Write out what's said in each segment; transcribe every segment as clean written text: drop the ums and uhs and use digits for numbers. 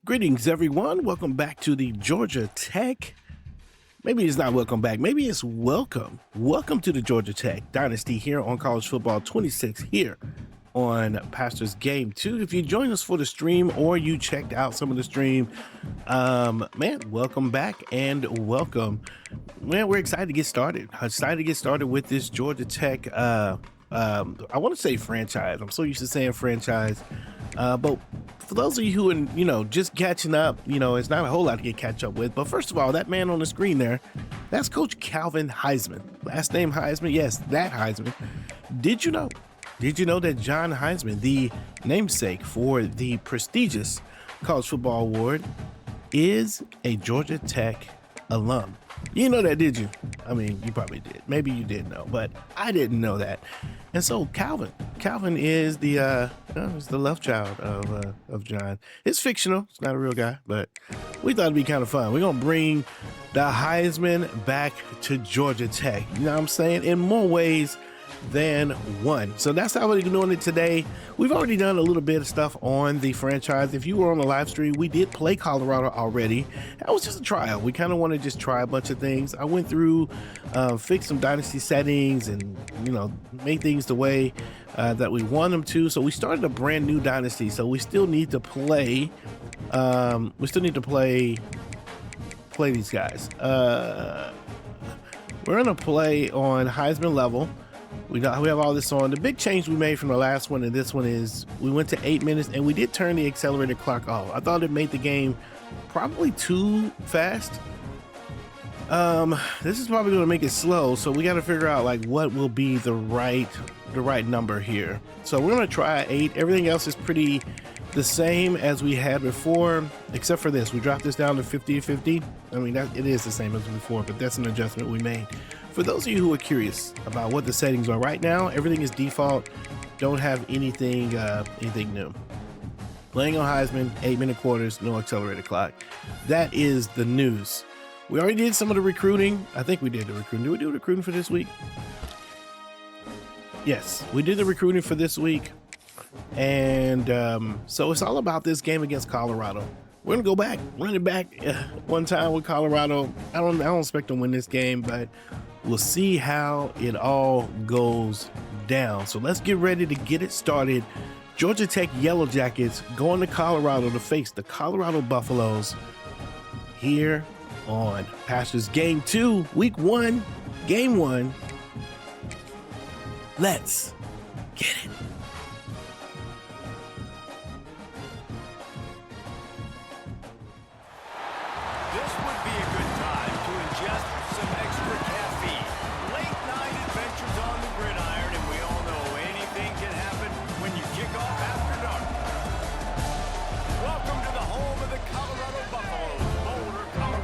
Greetings, everyone. Welcome back to the Georgia Tech. Maybe it's not welcome back. Maybe it's welcome. Welcome to the Georgia Tech Dynasty here on College Football 26 here on Pastor's Game 2. If you joined us for the stream or you checked out some of the stream, man, welcome back and welcome. Man, we're excited to get started. Excited to get started with this Georgia Tech, I want to say franchise. I'm so used to saying franchise. But for those of you who are, just catching up, it's not a whole lot to catch up with. But first of all, that man on the screen there, that's Coach Calvin Heisman. Last name Heisman. Yes, that Heisman. Did you know that John Heisman, the namesake for the prestigious College Football Award, is a Georgia Tech alum? You know that, did you? I mean, you probably did. Maybe you did know, but I didn't know that. And so Calvin is the love child of John. It's fictional. It's not a real guy, but we thought it'd be kind of fun. We're gonna bring the Heisman back to Georgia Tech. You know what I'm saying? In more ways than one. So that's how we're doing it today. We've already done a little bit of stuff on the franchise. If you were on the live stream, we did play Colorado already. That was just a trial. We kind of want to just try a bunch of things. I went through, fixed some dynasty settings and, made things the way that we want them to. So we started a brand new dynasty. So we still need to play. Play these guys. We're going to play on Heisman level. We have all this on. The big change we made from the last one and this one is we went to 8 minutes and we did turn the accelerated clock off. I thought it made the game probably too fast. This is probably going to make it slow, so we got to figure out like what will be the right number here. So we're going to try 8. Everything else is pretty the same as we had before, except for this. We dropped this down to 50-50. I mean, it is the same as before, but that's an adjustment we made. For those of you who are curious about what the settings are right now, everything is default. Don't have anything new. Playing on Heisman, 8-minute quarters, no accelerated clock. That is the news. We already did some of the recruiting. I think we did the recruiting. Did we do recruiting for this week? Yes, we did the recruiting for this week. And so it's all about this game against Colorado. We're gonna go back, run it back one time with Colorado. I don't expect to win this game, but we'll see how it all goes down. So let's get ready to get it started. Georgia Tech Yellow Jackets going to Colorado to face the Colorado Buffaloes here on Pastor's Game 2, Week 1, Game 1. Let's get it.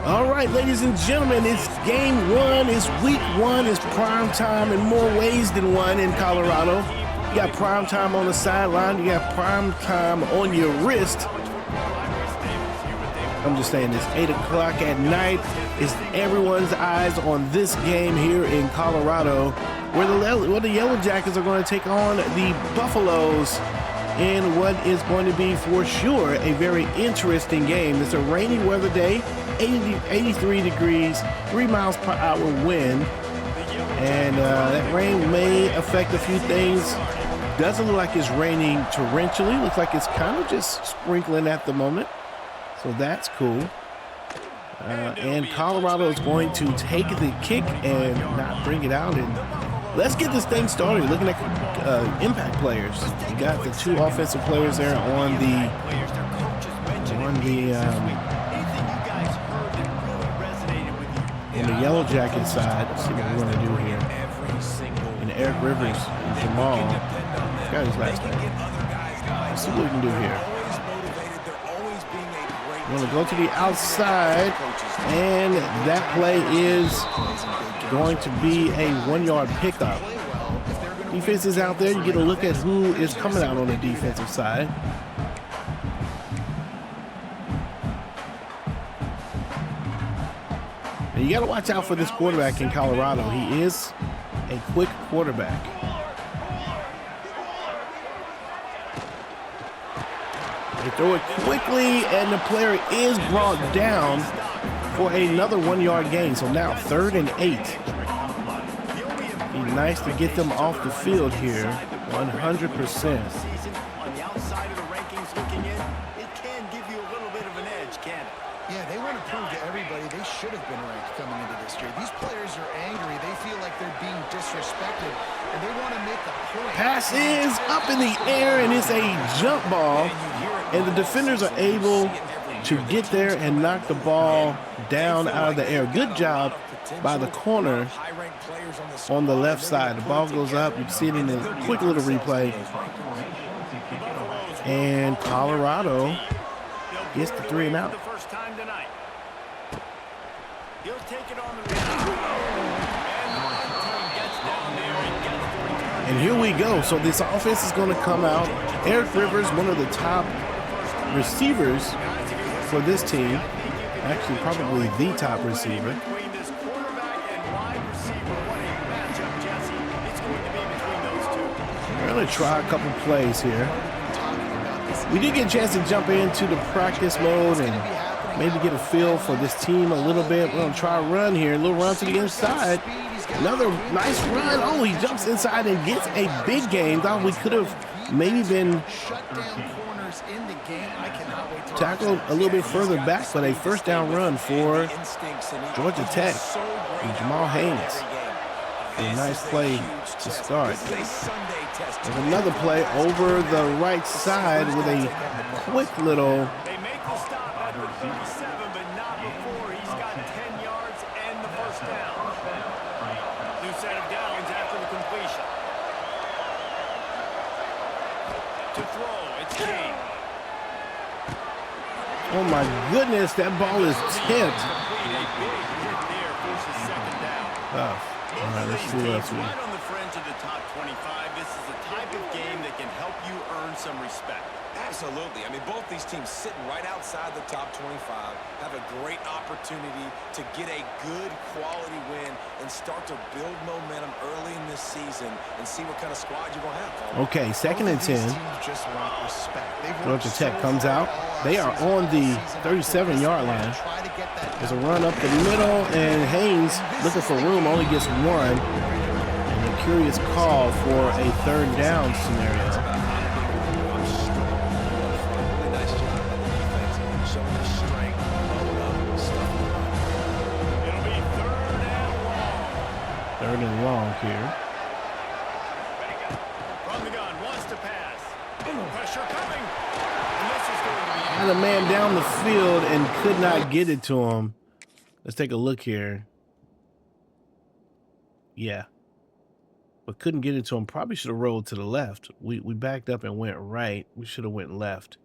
All right, ladies and gentlemen, it's game 1, it's week 1, it's prime time in more ways than one in Colorado. You got prime time on the sideline, you got prime time on your wrist. I'm just saying, it's 8 o'clock at night. It's everyone's eyes on this game here in Colorado, where the Yellow Jackets are going to take on the Buffaloes in what is going to be, for sure, a very interesting game. It's a rainy weather day. 83 degrees, 3 miles per hour wind, and that rain may affect a few things. Doesn't look like it's raining torrentially. Looks like it's kind of just sprinkling at the moment, so that's cool. And Colorado is going to take the kick and not bring it out. And let's get this thing started. Looking at impact players, we got the 2 offensive players there on the Yellow Jacket side. Let's see what we're going to do here. And Eric Rivers and Jamal. Got his last name. Let's see what we can do here. We're going to go to the outside, and that play is going to be a 1-yard pickup. Defense is out there. You get a look at who is coming out on the defensive side. And you got to watch out for this quarterback in Colorado. He is a quick quarterback. They throw it quickly, and the player is brought down for another 1-yard gain. So now 3rd and 8. Be nice to get them off the field here, 100%. On the outside of the rankings looking in, it can give you a little bit of an edge, can it? Yeah, they want to prove to everybody they should have been ranked coming into this year. These players are angry. They feel like they're being disrespected, and they want to make a point. Pass is up in the air, and it's a jump ball, and the defenders are able to get there and knock the ball down out of the air. Good job by the corner on the left side. The ball goes up. You can see it in a quick little replay. And Colorado gets the 3 and out. And here we go. So this offense is going to come out. Eric Rivers, one of the top receivers for this team. Actually, probably the top receiver. We're going to try a couple plays here. We did get a chance to jump into the practice mode and maybe get a feel for this team a little bit. We're going to try a run here. A little run to the inside. Another nice run. Oh, he jumps inside and gets a big gain. Thought we could have maybe been tackled a little bit further back, but a first down run for Georgia Tech and Jamal Haynes. A nice play to start. There's another play over the right side with a quick little. They make the stop at the 37, but not before he's got 10 yards and the first down. New set of downs after the completion. To throw, it's King. Oh my goodness, that ball is tipped. Oh. All right, let's see what else we right on the fringe of the top 25. This is the type of game that can help you earn some respect. Absolutely. I mean, both these teams sitting right outside the top 25 have a great opportunity to get a good quality win and start to build momentum early in this season and see what kind of squad you're going to have. Okay, 2nd and 10. Georgia Tech comes out. They are on the 37-yard line. There's a run up the middle, and Haynes, looking for room, only gets 1. And a curious call for a 3rd down scenario. Third and long here. From the gun, wants to pass. Pressure coming. And this is going to be Had a man down the field and could not get it to him. Let's take a look here. Yeah. But couldn't get it to him. Probably should have rolled to the left. We backed up and went right. We should have went left.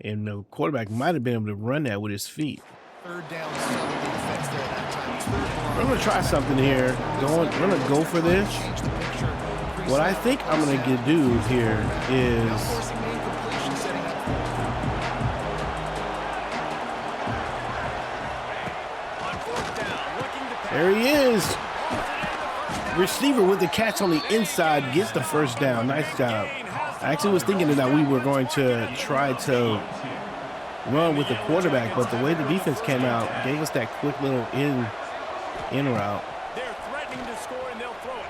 And the quarterback might have been able to run that with his feet. 3rd down, defense there that time. I'm going to try something here. We're going to go for this. What I think I'm going to do here is there he is. Receiver with the catch on the inside gets the first down. Nice job. I actually was thinking that we were going to try to run with the quarterback, but the way the defense came out gave us that quick little in route. They're threatening to score and they'll throw it.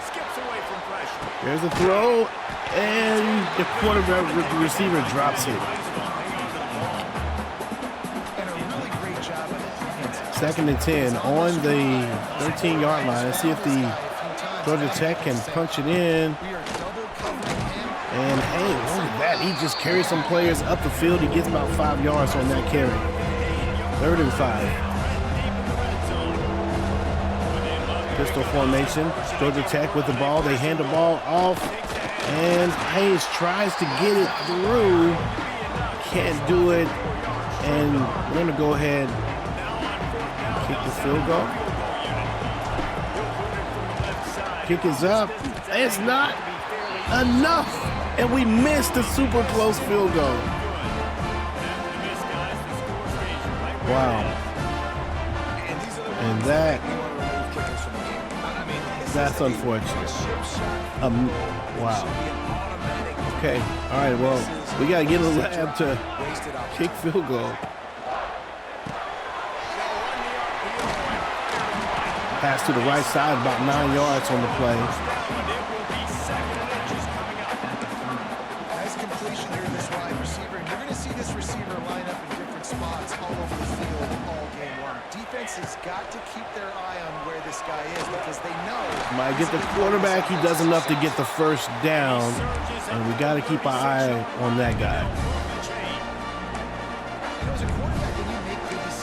Skips away from pressure. There's a throw, and the quarterback receiver drops it. And a really great job of the defense. 2nd and 10 on the 13-yard line. Let's see if the Georgia Tech can punch it in. And hey, look at that. He just carries some players up the field. He gets about 5 yards on that carry. 3rd and 5. Pistol formation. Georgia Tech with the ball. They hand the ball off. And Hayes tries to get it through. Can't do it. And we're going to go ahead and kick the field goal. Kick is up. It's not enough. And we missed a super close field goal. Wow. And that's unfortunate. Wow. Okay. All right. Well, We got to get a lab to kick field goal. Pass to the right side, about 9 yards on the play. Nice completion here to this wide receiver. And you're going to see this receiver line up in different spots all over the field all game long. Defense has got to keep their eye on where this guy is because they know. Might get the quarterback. He does enough to get the first down. And we got to keep our eye on that guy.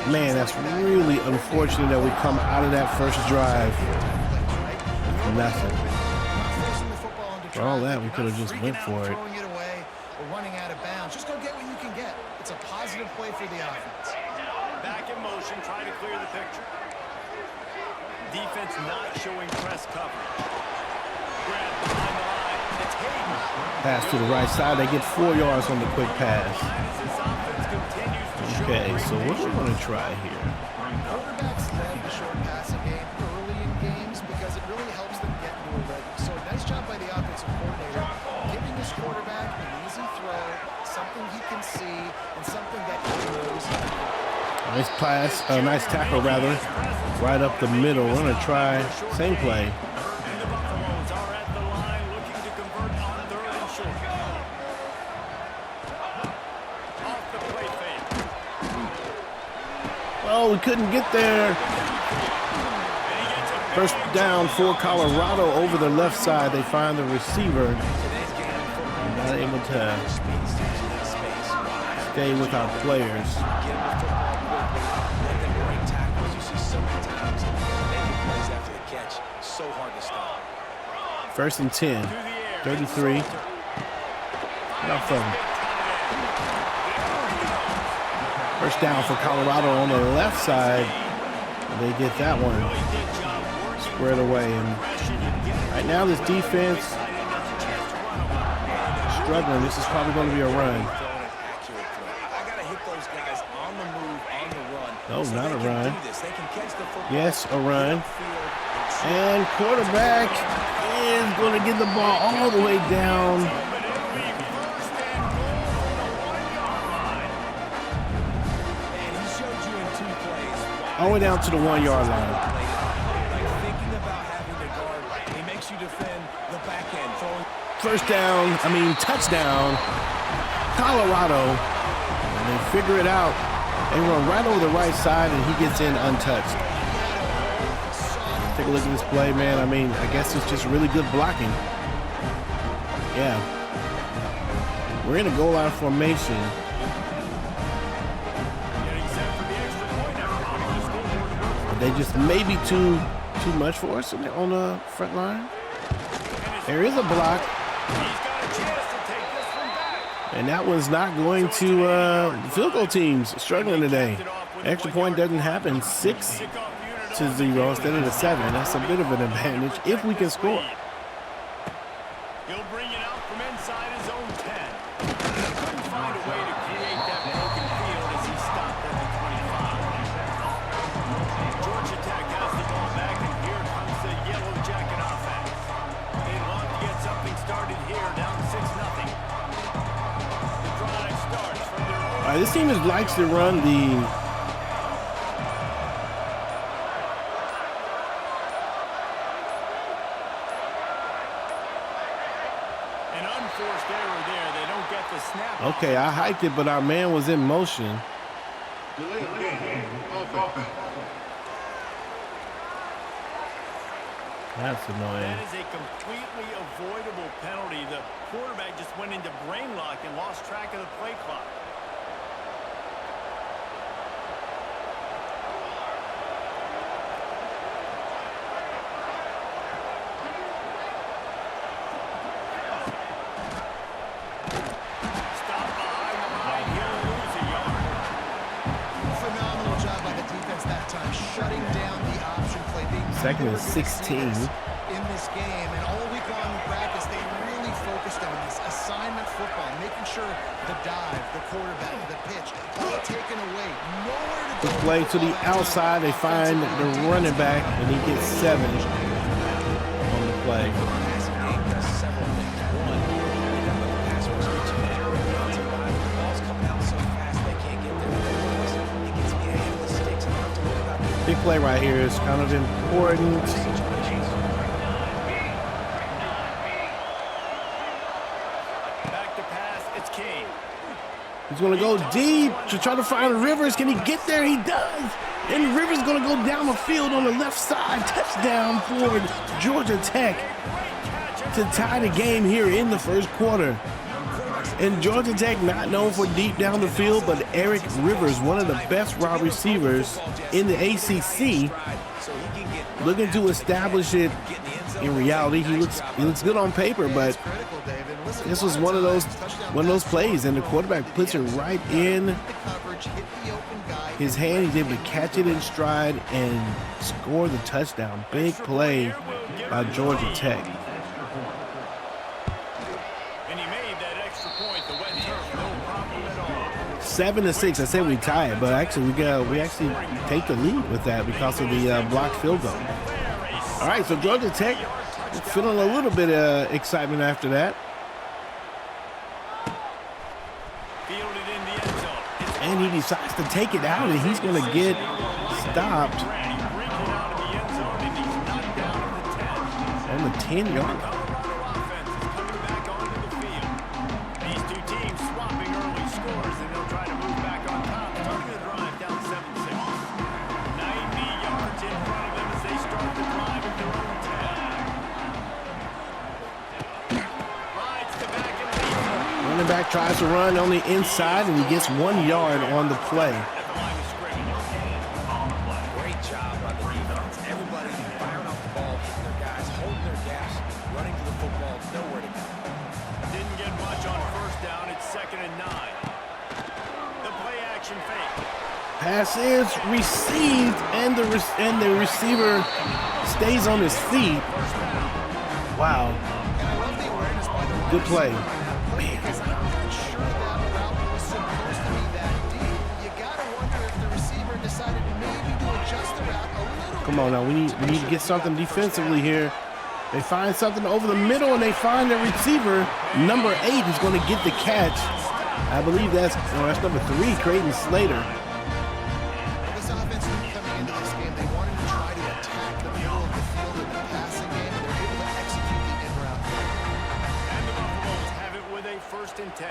Man, that's really unfortunate that we come out of that first drive with nothing. For all that, we could have just went for it. Running out of bounds. Just go get what you can get. It's a positive play for the offense. Back in motion, trying to clear the picture. Defense not showing press coverage. Grab behind the line. It's Hayden. Pass to the right side. They get 4 yards on the quick pass. Okay, so what are we going to try here? Quarterbacks love the short passing game early in games because it really helps them get into a rhythm. So nice job by the offensive coordinator, giving his quarterback an easy throw, something he can see, and something that he knows. Nice pass, nice tackle rather, right up the middle. We're going to try same play. And the Buffaloes are at the line looking to convert on 3rd and short. Off the play fake. Oh, we couldn't get there. First down for Colorado over the left side. They find the receiver. Not able to stay with our players. First and 10, 33. Not from. First down for Colorado on the left side. They get that one squared away. And right now this defense struggling. This is probably going to be a run. No, not a run. Yes, a run. And quarterback is going to get the ball all the way down. All the way down to the 1 yard line. First down, touchdown, Colorado. And they figure it out. They run right over the right side and he gets in untouched. Take a look at this play, man. I guess it's just really good blocking. Yeah. We're in a goal line formation. They just maybe too much for us on the front line. There is a block. And that one's not going to field goal teams struggling today. Extra point doesn't happen. 6-0 instead of the 7. That's a bit of an advantage if we can score. He'll bring it out from inside his own 10. Couldn't find a way to create that broken field as he stopped at the 25. Georgia Tech has the ball back, and here comes the Yellow Jacket offense. They'd love to get something started here, down 6-0. The drive starts from their own. All right, this team likes to run the An unforced error there. They don't get the snap. Okay, I hiked it, but our man was in motion. That's annoying. That is a completely avoidable penalty. The quarterback just went into brain lock and lost track of the play clock. Stop behind the line here, lose a yard. Phenomenal job by the defense that time, shutting down the option play. Second and 16. In this game, and all week long in practice, they really focused on this assignment football, making sure the dive, the quarterback, the pitch, all taken away. Nowhere to The go. play to the outside, they find the running back, and he gets 7 on the play. Passing game does several things. One, the pass rush gets you better. Big play right here is kind of important. Back to pass, it's King. He's going to go deep to try to find Rivers. Can he get there? He does. And Rivers going to go down the field on the left side. Touchdown for Georgia Tech to tie the game here in the first quarter. And Georgia Tech not known for deep down the field, but Eric Rivers, one of the best wide receivers in the ACC, looking to establish it. In reality, he looks good on paper, but this was one of those plays, and the quarterback puts it right in his hand. He's able to catch it in stride and score the touchdown. Big play by Georgia Tech. 7-6. I said we tie it, but actually we actually take the lead with that because of the blocked field goal. All right, so Georgia Tech feeling a little bit of excitement after that. And he decides to take it out, and he's going to get stopped on the 10-yard line. Back tries to run on the inside, and he gets 1 yard on the play. Great job by the defense. Everybody firing off the ball, hitting their guys, holding their gaps, running to the football, nowhere to go. Didn't get much on first down. It's 2nd and 9. The play action fake. Pass is received, and the receiver stays on his feet. Wow. Good play. Come on now, we need to get something defensively here. They find something over the middle, and they find the receiver, number 8, who's going to get the catch. I believe that's number 3, Creighton Slater. This offense coming into this game, they wanted to try to attack the middle of the field in the passing game, and they're able to execute the in-route play. And the Buffaloes have it with a 1st and 10.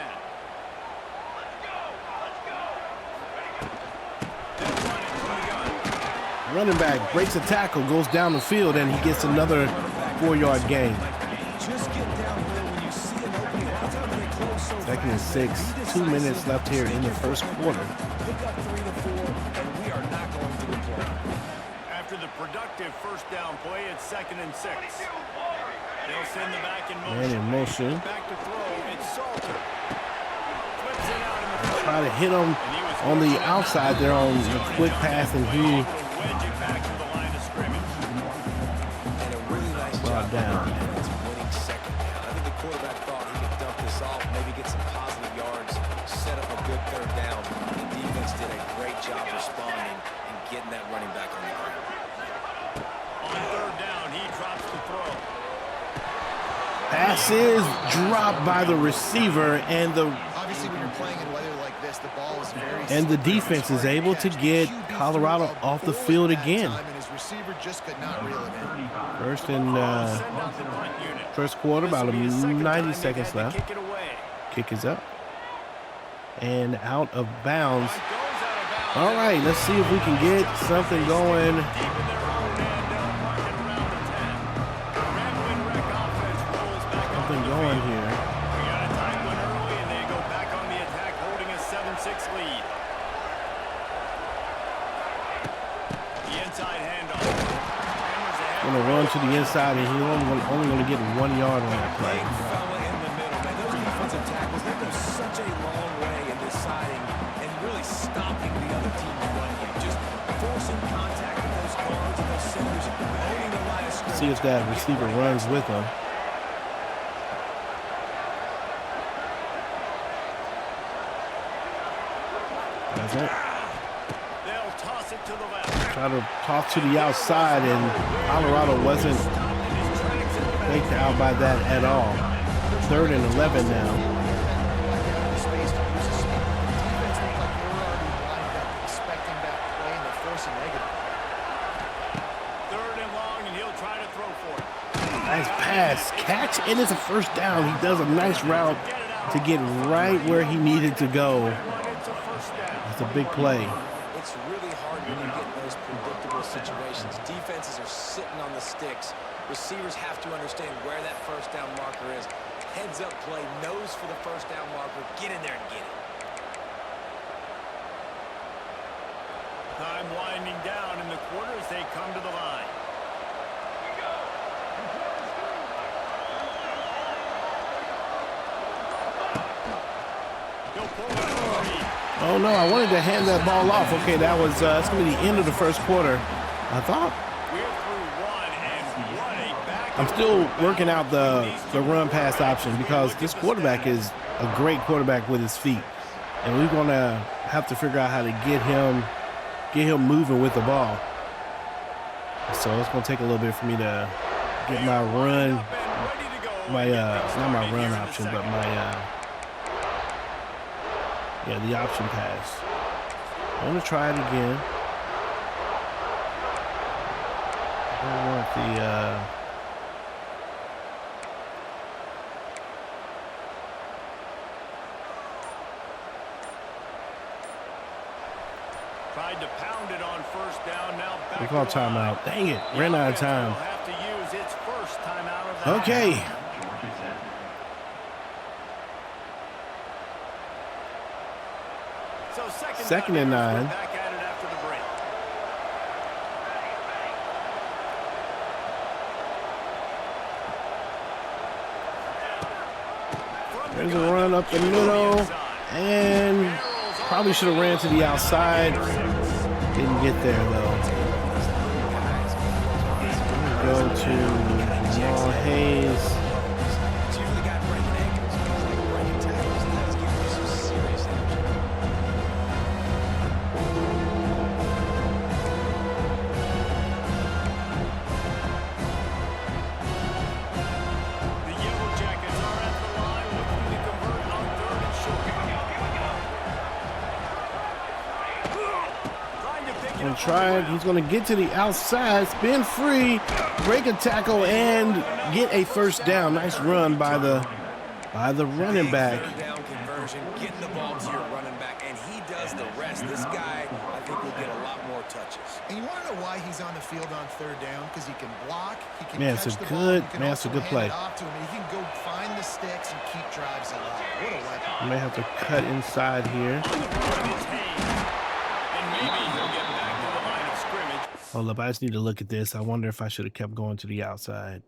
Running back breaks a tackle, goes down the field, and he gets another 4-yard gain. 2nd and 6. 2 minutes left here in the first quarter. After the productive first down play, it's 2nd and 6. They'll send the back in motion. Man in motion. Back to throw. It's Salter. Flips it out in the Try to hit him on the outside there on the quick pass, and he back to the line of scrimmage. And a really nice brought job down. winning 2nd down. I think the quarterback thought he could dump this off, maybe get some positive yards, set up a good 3rd down. The defense did a great job responding and getting that running back on the ground. On 3rd down, he drops the throw. Pass is dropped by the receiver, and Obviously, when you're playing in weather like this, the ball is very the defense is able to get Colorado off the field again. First quarter, about 90 seconds left. Kick is up and out of bounds. All right, let's see if we can get something going. Something going here. Going to run to the inside, and he's only going to get 1 yard on that play. Those defensive tackles, they go such a long way in deciding and really stopping the other team's run game. Just forcing contact with those guards and those centers, owning the line of scrimmage. See if that receiver runs with him. That's it. They'll toss it to the left. Try to toss to the outside, and Colorado wasn't faked out by that at all. 3rd and 11 now. pass, catch, and it's a first down. He does a nice route to get right where he needed to go. It's a big play. It's really hard when you get in those predictable situations. Defenses are sitting on the sticks. Receivers have to understand where that first down marker is. Heads up play, nose for the first down marker. Get in there and get it. Time winding down in the quarter as they come to the line. Oh no, I wanted to hand that ball off. Okay, that was that's gonna be the end of the first quarter. I thought. I'm still working out the run pass option because this quarterback is a great quarterback with his feet. And we're gonna have to figure out how to get him moving with the ball. So it's gonna take a little bit for me to get my run, not my run option, but my yeah, the option pass. I'm gonna try it again. I want the tried to pound it on first down. Now back. we call timeout. Dang it, ran out of time. Have to use its first timeout of the Okay. half. So Second and 9. Back at it after the break. There's a run up the middle, and probably should have ran to the outside. Didn't get there though. Go to Jamal Hayes. Try it. He's going to get to the outside, spin free, break a tackle, and get a first down. Nice run by the running back. Down conversion, getting the ball to your running back, and he does the rest. This guy, I think, will get a lot more touches. And you want to know why he's on the field on third down? Because he can block, he can Man, catch it's a the good, ball, he can man, it's a also good hand play. it off to him, and he can go find the sticks and keep drives alive. What a weapon. I may have to cut inside here. Hold up, I just need to look at this. I wonder if I should have kept going to the outside.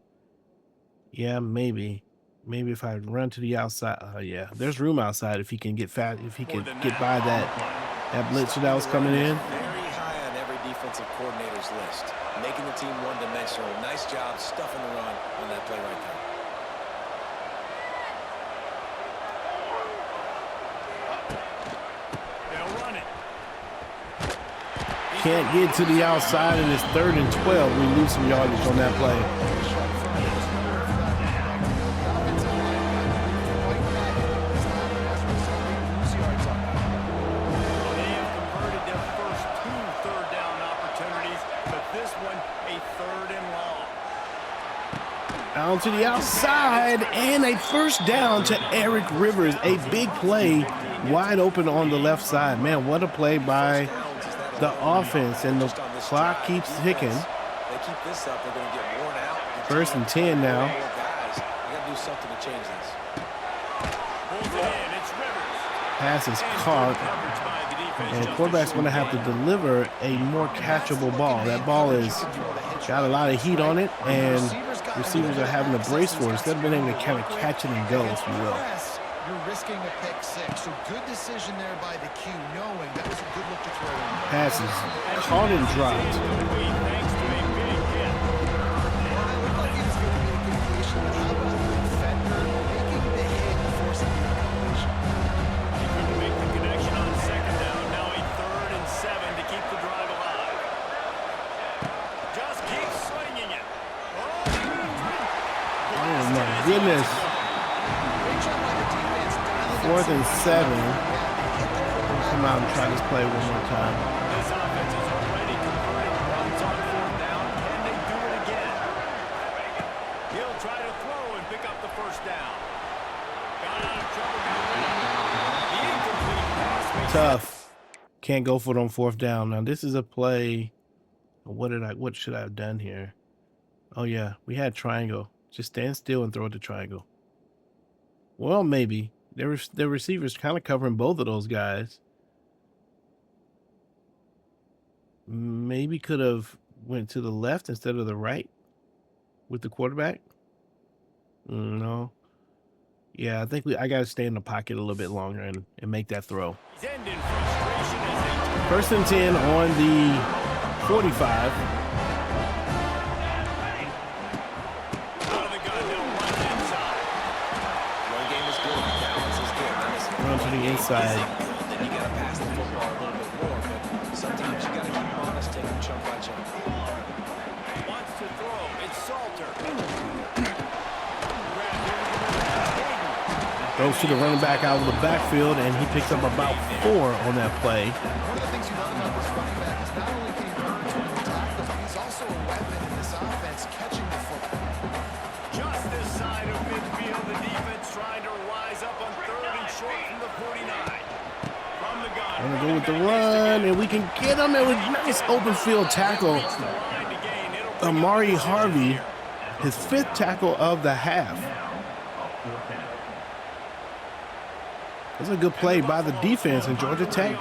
Yeah, maybe. Maybe if I run to the outside. Yeah, there's room outside if he can get fat. If he can get by that blitzer that was coming in. Very high on every defensive coordinator's list. Making the team one-dimensional. Nice job stuffing the run on that play right there. Can't get to the outside, and it's 3rd and 12. We lose some yardage on that play. They have converted their first 2 third-down opportunities, but this one a 3rd and long. Out to the outside, and a first down to Eric Rivers. A big play, wide open on the left side. Man, what a play by the offense, and the clock keeps ticking. They keep this up, they're going to get worn out. 1st and 10 now. Guys, they got to do something to change this. Pass is caught, and the quarterback's going to have to deliver a more catchable ball. That ball is got a lot of heat on it, and receivers are having to brace for it instead of being able to kind of catch it and go, if you will. You're risking a pick 6, so good decision there by the Q, knowing that was a good look to throw in. Passes caught and dropped. Oh my goodness. 4th and 7. Come out and try this play one more time. This offense is already converting runs on 4th down. Can they do it again? He'll try to throw. tough. Can't go for it on 4th down. Now this is a play. What should I have done here? Oh yeah, we had triangle. Just stand still and throw it to triangle. Well, maybe. Their receivers kind of covering both of those guys. Maybe could have went to the left instead of the right with the quarterback. No. Yeah, I think I got to stay in the pocket a little bit longer and make that throw. 1st and 10 on the 45. Run to the inside. Then you got to pass the football a little bit more, but sometimes you got to keep honest, take them chunk by chunk. Wants to throw. It's Salter. Throws to the running back out of the backfield, and he picks up about 4 on that play. One of the things you love about this running back is not only can he run between the tackles, but he's also a weapon in this offense catching the football. Just this side of midfield, the defense trying to rise up on 3rd and short from the 49. From the gun. Gonna go with the run, and we can get him. It was a nice open field tackle. Amari Harvey, his 5th tackle of the half. That's a good play by the defense in Georgia Tech.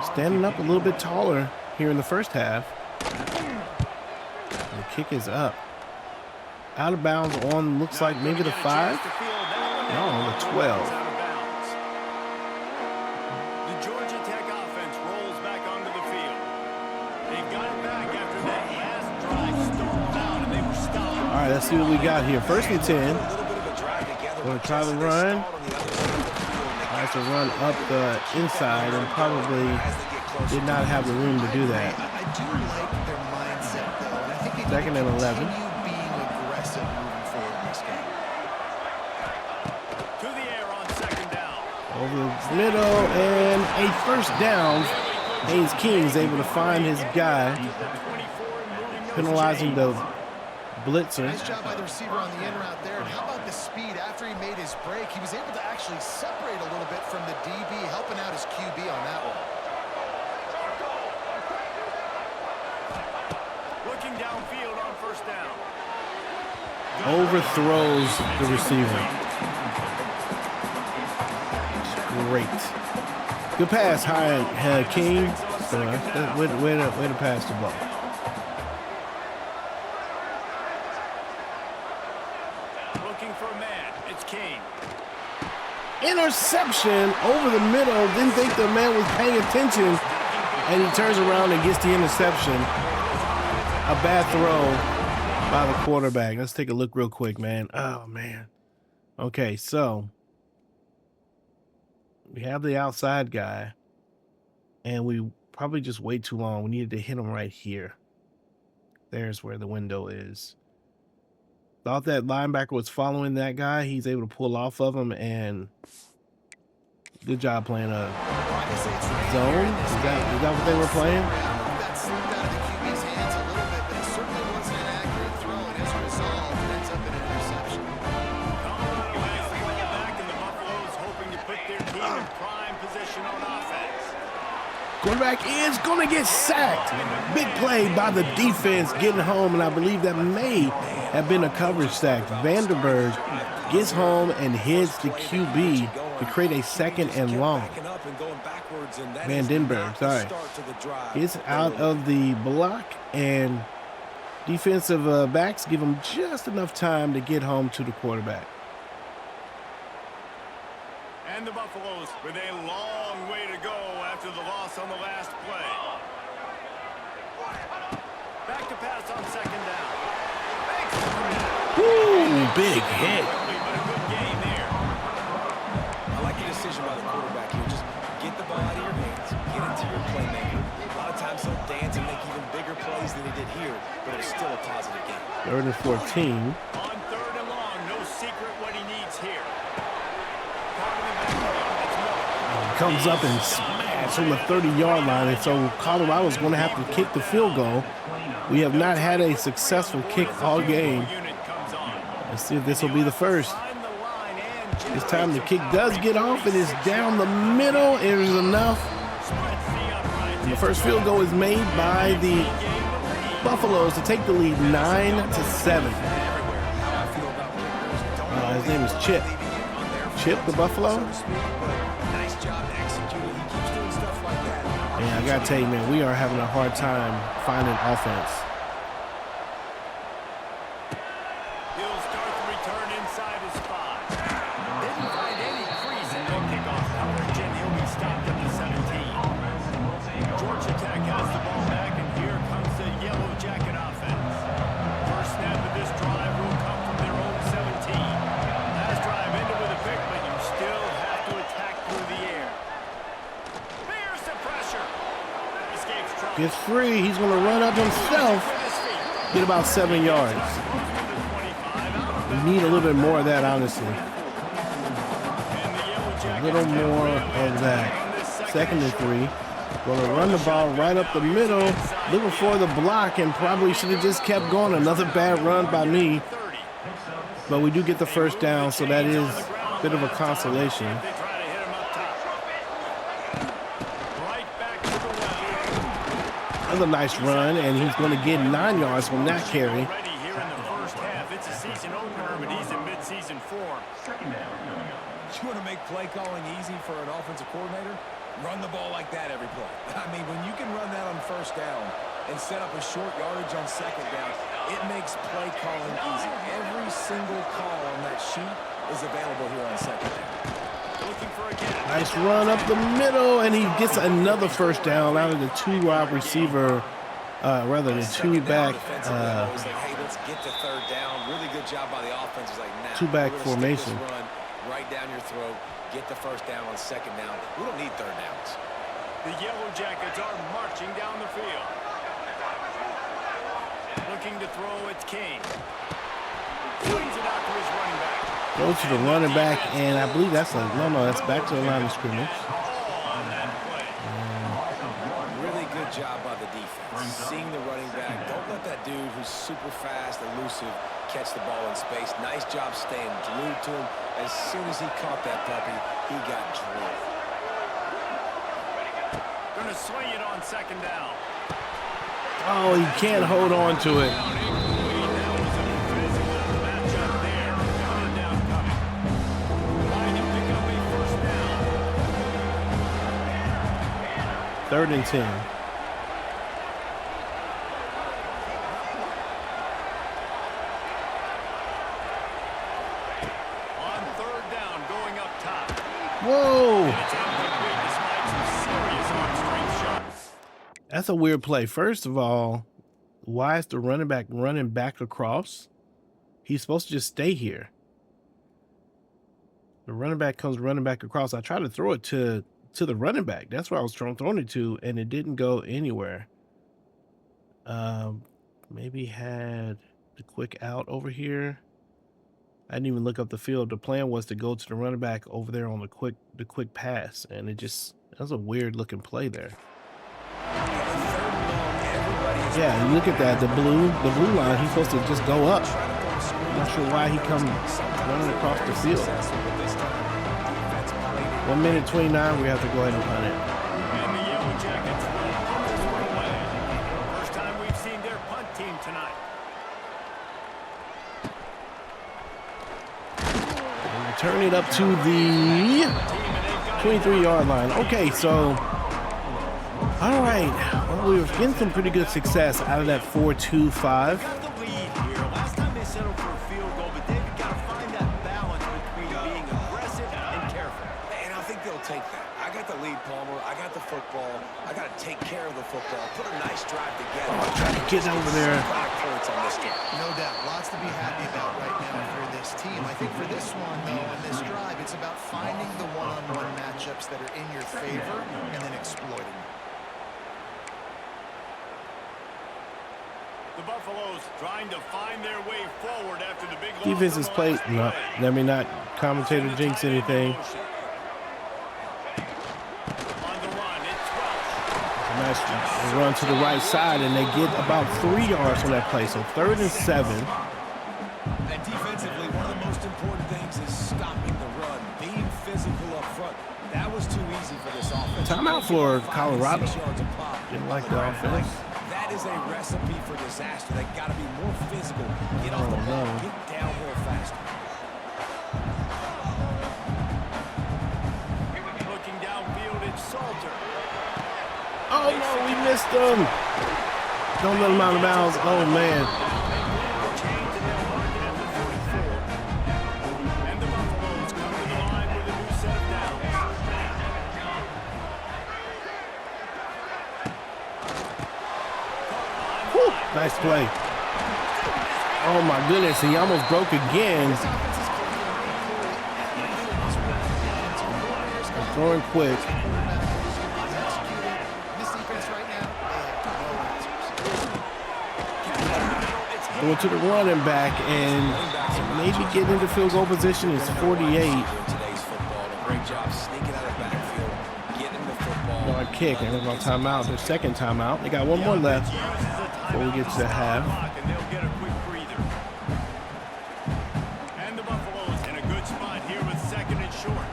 Standing up a little bit taller here in the 1st half. The kick is up. Out of bounds on, looks like maybe the 5. No, the 12. The Georgia Tech offense rolls back onto the field. They got it back after that last drive stalled out and they were stopped. All right, let's see what we got here. 1st and 10. Going to try the run. Tries to run up the inside and probably did not have the room to do that. I do like their mindset, though, and I think they 2nd and 11. continue being aggressive moving forward in this game. To the air on 2nd down. Over the middle and a 1st down. Haynes King is able to find his guy, penalizing the blitzer. Nice job by the receiver on the in route there. And how about the speed after he made his break? He was able to actually separate a little bit from the DB, helping out his QB on that one. Looking downfield on 1st down. Overthrows the receiver. Great. Good pass, high King. So way to pass the ball. Looking for a man. It's King. Interception over the middle. Didn't think the man was paying attention. And he turns around and gets the interception. A bad throw by the quarterback. Let's take a look real quick, man. Oh, man. Okay, so we have the outside guy. And we probably just wait too long. We needed to hit him right here. There's where the window is. Thought that linebacker was following that guy. He's able to pull off of him, and good job playing a zone. Is that what they were playing? That slipped out of the QB's hands a little bit, but it certainly wasn't an accurate throw, and as a result, it ends up in an interception. Back in the Buffaloes hoping to put their team in prime position on offense. Quarterback is going to get sacked. Big play by the defense getting home, and I believe that may have been a coverage sack. Vandenberg gets home and hits the QB to create a 2nd and long. Vandenberg, sorry. Gets out of the block, and defensive backs give him just enough time to get home to the quarterback. And the Buffaloes with a long way to go after the loss on the last play. Back to pass on 2nd down. Woo, big hit. But a good game there. I like the decision by the quarterback here. Just get the ball out of your hands, get it to your playmaker. A lot of times he'll dance and make even bigger plays than he did here, but it's still a positive game. 3rd and 14. On 3rd and long, no secret what he needs here. Comes up and smash on the 30-yard line, and so Colorado's going to have to kick the field goal. We have not had a successful kick all game. Let's see if this will be the first. Find the line and This time the kick does get off. It is down the middle. It is enough. And the first field goal is made by the Buffaloes to take the lead 9-7. His name is Chip. Chip the Buffalo? Yeah, I gotta tell you, man, we are having a hard time finding offense. He'll start the return inside his 5. Didn't find any crease in that kickoff coverage, and he'll be stopped at the 17. Georgia Tech has the ball back, and here comes the Yellow Jacket offense. First snap of this drive will come from their own 17. Last drive ended with a pick, but you still have to attack through the air. There's the pressure. Escapes trouble. Gets free. He's going to run up himself. Get about 7 yards. We need a little bit more of that, honestly. A little more of that. 2nd and 3. Going to run the ball right up the middle. Looking for the block, and probably should have just kept going. Another bad run by me. But we do get the first down, so that is a bit of a consolation. Another nice run, and he's going to get 9 yards from that carry. It's a season opener, but he's in mid-season form. You want to make play calling easy for an offensive coordinator? Run the ball like that every play. I mean, when you can run that on first down and set up a short yardage on second down, it makes play calling easy. Every single call on that sheet is available here on second down. Looking for a gap. Nice run up the middle, and he gets another first down out of the 2-wide receiver, rather than 2-back. Hey, let's get to third down. Really good job by the offense. It's like, nah, 2-back formation. Run right down your throat. Get the first down on second down. We don't need third downs. The Yellow Jackets are marching down the field. Looking to throw, it's King. Swings it out to his running back. Goes to the running back, and I believe that's that's back to the line of scrimmage. Really good job by the defense. Seeing the running back. Don't let that dude who's super fast, elusive, catch the ball in space. Nice job staying glued to him. As soon as he caught that puppy, he got drilled. Gonna swing it on second down. Oh, he can't hold on to it. Third and 10. On third down, going up top. Whoa! That's a weird play. First of all, why is the running back running back across? He's supposed to just stay here. The running back comes running back across. I tried to throw it to the running back. That's where I was throwing it to, and it didn't go anywhere. Maybe had the quick out over here. I didn't even look up the field. The plan was to go to the running back over there on the quick pass, and that was a weird looking play there. Yeah, you look at that, the blue line, he's supposed to just go up. I'm not sure why he comes running across the field. 1 minute 29, we have to go ahead and punt it. And the Yellow Jackets punt this one away. First time we've seen their punt team tonight. And we turn it up to the 23-yard line. Okay, so, all right. Well, we were getting some pretty good success out of that 4-2-5. Last time they settled for a field goal, but they've got to find that balance between being aggressive and careful. And I think they'll take that. I got the lead, Palmer. I got the football. I got to take care of the football. Put a nice drive together. Try to get over there. Points on this game. No doubt. Lots to be happy about right now for this team. I think for this one, though, on this drive, it's about finding the one-on-one matchups that are in your favor and then exploiting them. The Buffaloes trying to find their way forward after the big Defense is played. No, let me not commentator jinx anything. Nice run to the right side, and they get about 3 yards on that play. So 3rd and 7. And defensively, one of the most important things is stopping the run. Timeout for Colorado. 6 yards a pop. Didn't like the offense. That is a recipe for disaster. They got to be more physical. Get off the ball. Get downhill faster. Looking downfield, it's Salter. Oh no, we missed them. Don't let them out of bounds. Oh man. And the Buffaloes come to the line with a new set of downs. Whew, nice play. Oh my goodness, he almost broke again. Throwing quick. Going to the running back and maybe get into field goal position. It's 48. Today's football, a great job sneaking out of backfield, getting the football. Yard kick. And there's no timeout. Their second timeout. They got one more left before we get to the half. And they'll get a quick breather. And the Buffaloes in a good spot here with second and short.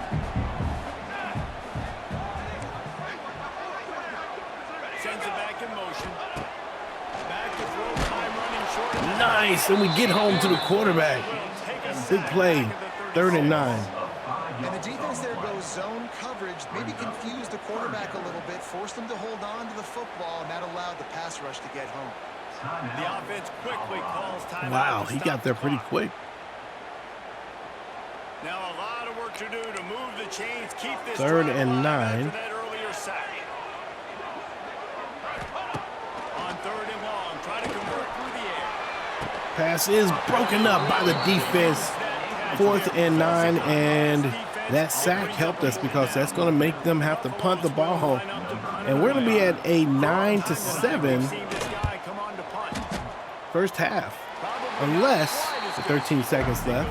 Sends it back in motion. Back to throw, time running short. Nice. And we get home to the quarterback. Big play. 3rd and 9. And the defense there goes zone coverage, maybe confused the quarterback a little bit, forced him to hold on to the football, and that allowed the pass rush to get home. The offense quickly calls time. Wow, he got there pretty quick. Now a lot of work to do to move the chains, keep this 3rd drive and alive 9. after that earlier sack. On 3rd and long, try to convert through the air. Pass is broken up by the defense. 4th and 9, and that sack helped us because that's going to make them have to punt the ball home. And we're going to be at a 9-7 first half, unless with 13 seconds left,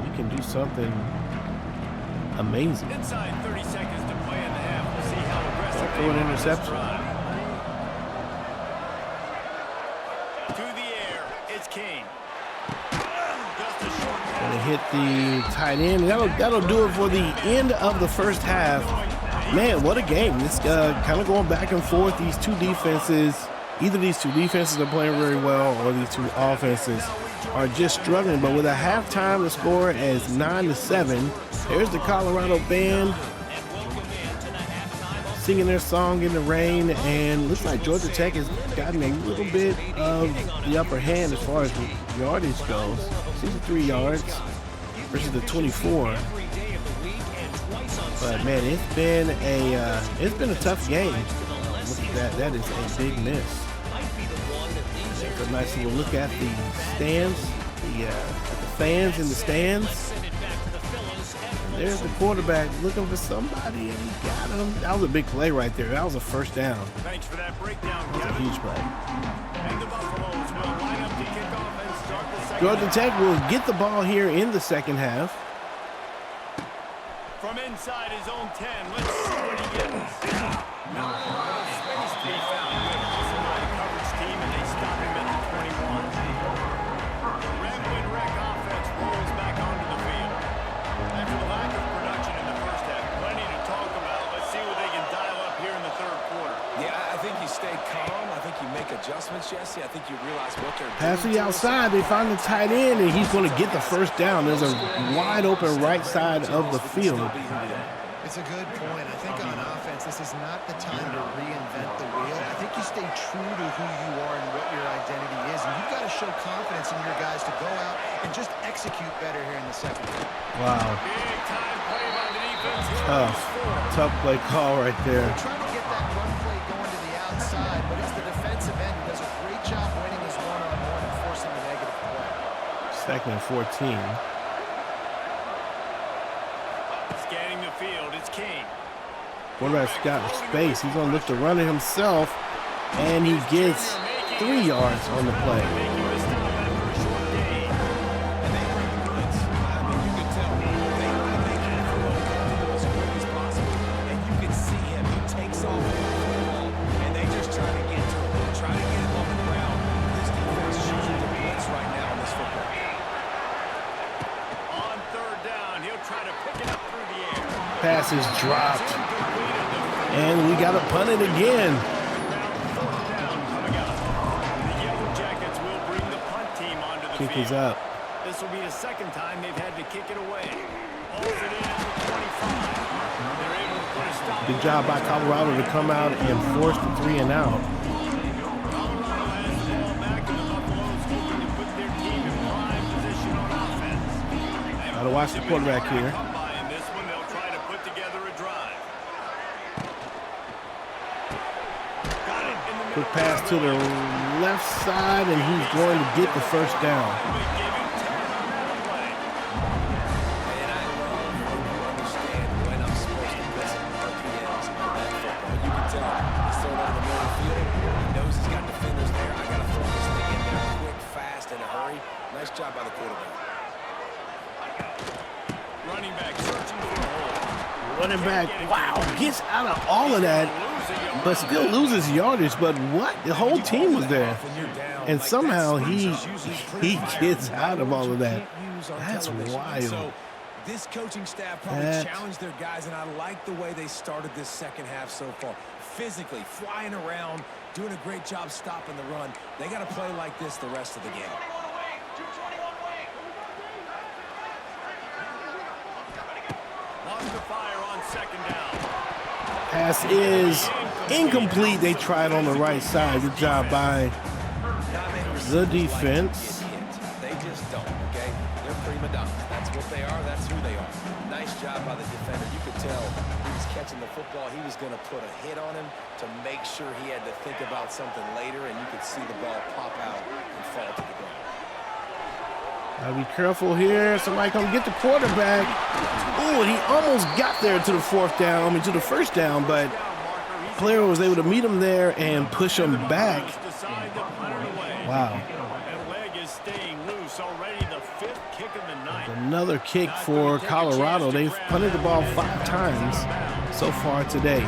we can do something amazing. Inside 30 seconds to play in the half. We'll see how aggressive Throw an interception. To the air, it's King. Gonna hit the tight end. That'll do it for the end of the first half. Man, what a game. This kind of going back and forth. These two defenses, either these two defenses are playing very well or these two offenses are just struggling. But with a halftime, the score is 9-7. There's the Colorado band singing their song in the rain, and looks like Georgia Tech has gotten a little bit of the upper hand as far as the yardage goes. 63 yards versus the 24. But man, it's been a tough game. Look at that. That is a big miss. That's a nice little look at the stands, the fans in the stands. And there's the quarterback looking for somebody, and he got him. That was a big play right there. That was a first down. Thanks for that breakdown. That's a huge play. And the Buffaloes will line up to kick off and start the second. Georgia Tech will get the ball here in the second half. From inside his own 10, let's see what he gets. No space to be found. Good hustle by the coverage team, and they stop him at the 21. The Red Wing Wreck offense rolls back onto the field. After the lack of production in the first half, plenty to talk about. Let's see what they can dial up here in the third quarter. Yeah, I think you stay calm. I think you make adjustments, Jesse. I think you realize what they're doing. Passing outside, they find the tight end, and he's going to get the first down. There's a wide open right side of the field. It's a good point. I think on offense, this is not the time to reinvent the wheel. I think you stay true to who you are and what your identity is, and you've got to show confidence in your guys to go out and just execute better here in the second half. Wow. Big time play by the defense. Tough play call right there. They're trying to get that run play going to the outside, but it's the defensive end who does a great job winning his one-on-one and forcing the negative play. 2nd and 14. Scanning the field, it's King. Quarterback's got space. He's going to look to run it himself, and he gets 3 yards on the play. Making the stop after a short gain. And they bring the blitz. I mean, you can tell they want to make it for as quick as possible. And you can see him. He takes off with the football, and they just try to get to him. Try to get him on the ground. This defense choosing to blitz right now in this football game. On 3rd down, he'll try to pick it up through the air. Pass pass is dropped. And we got to punt it again. Kick is up. This will be the second time they've had to kick it away. Pulls it in at the 25. They're able to put a stop. Good job by Colorado to come out and force the 3 and out. Colorado has the ball back, and the Buffaloes hoping to put their team in prime position on offense. Got to watch the quarterback here. In this one, they'll try to put together a drive. Got it in the middle. Quick pass to the left side, and he's going to get the first down. Nice job by the quarterback. Running back searching for a hole. Running back, wow, gets out of all of that, but still loses yardage. But what? The whole team was there. And somehow he gets out of all of that. That's wild. So this coaching staff probably challenged their guys, and I like the way they started this second half so far. Physically, flying around, doing a great job stopping the run. They got to play like this the rest of the game. Pass is incomplete. They tried on the right side. Good job by the defense. They just don't, okay? They're prima donnas. That's what they are. That's who they are. Nice job by the defender. You could tell he was catching the football. He was going to put a hit on him to make sure he had to think about something later, and you could see the ball pop out and fall to the ground. Gotta be careful here. Somebody come get the quarterback. Oh, he almost got there to the to the first down, but player was able to meet him there and push him back. Wow. Another kick for Colorado. They've punted the ball 5 times so far today.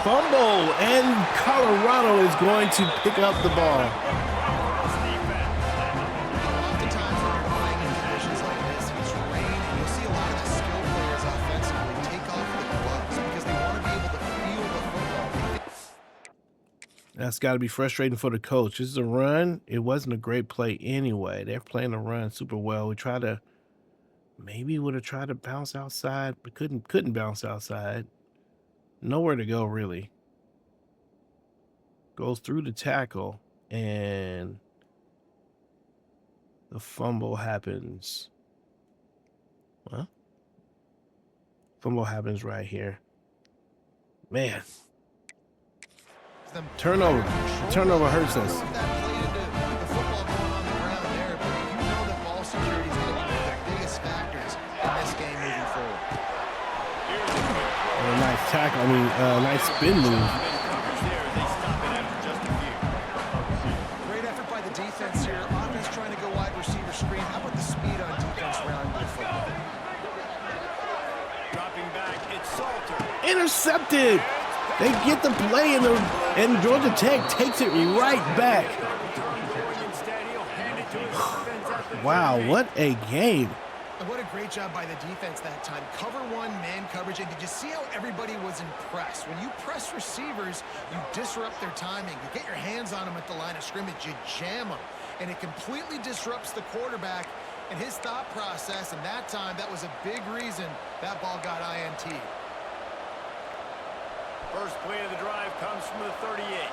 Fumble, and Colorado is going to pick up the ball. Oftentimes when you're playing in conditions like this, if it's rain, you'll see a lot of the skilled players offensively take off the gloves because they want to be able to feel the football. That's got to be frustrating for the coach. This is a run. It wasn't a great play anyway. They're playing the run super well. We tried to, maybe would have tried to bounce outside, but couldn't bounce outside. Nowhere to go, really. Goes through the tackle, and the fumble happens. Well, fumble happens right here. Man. Turnover. Turnover hurts us. That played into the football going on the ground there, but you know that ball security is going to be one of the biggest factors in this game moving forward. A nice tackle. Nice spin move. Great effort by the defense here. Offense trying to go wide receiver screen. How about the speed on defense rounding the football? Dropping back, it's Salter. Intercepted. They get the play, and Georgia Tech takes it right back. Wow, what a game. And what a great job by the defense that time. Cover one, man coverage. And did you see how everybody was impressed? When you press receivers, you disrupt their timing. You get your hands on them at the line of scrimmage. You jam them. And it completely disrupts the quarterback and his thought process. And that time, that was a big reason that ball got INT. First play of the drive comes from the 38. Here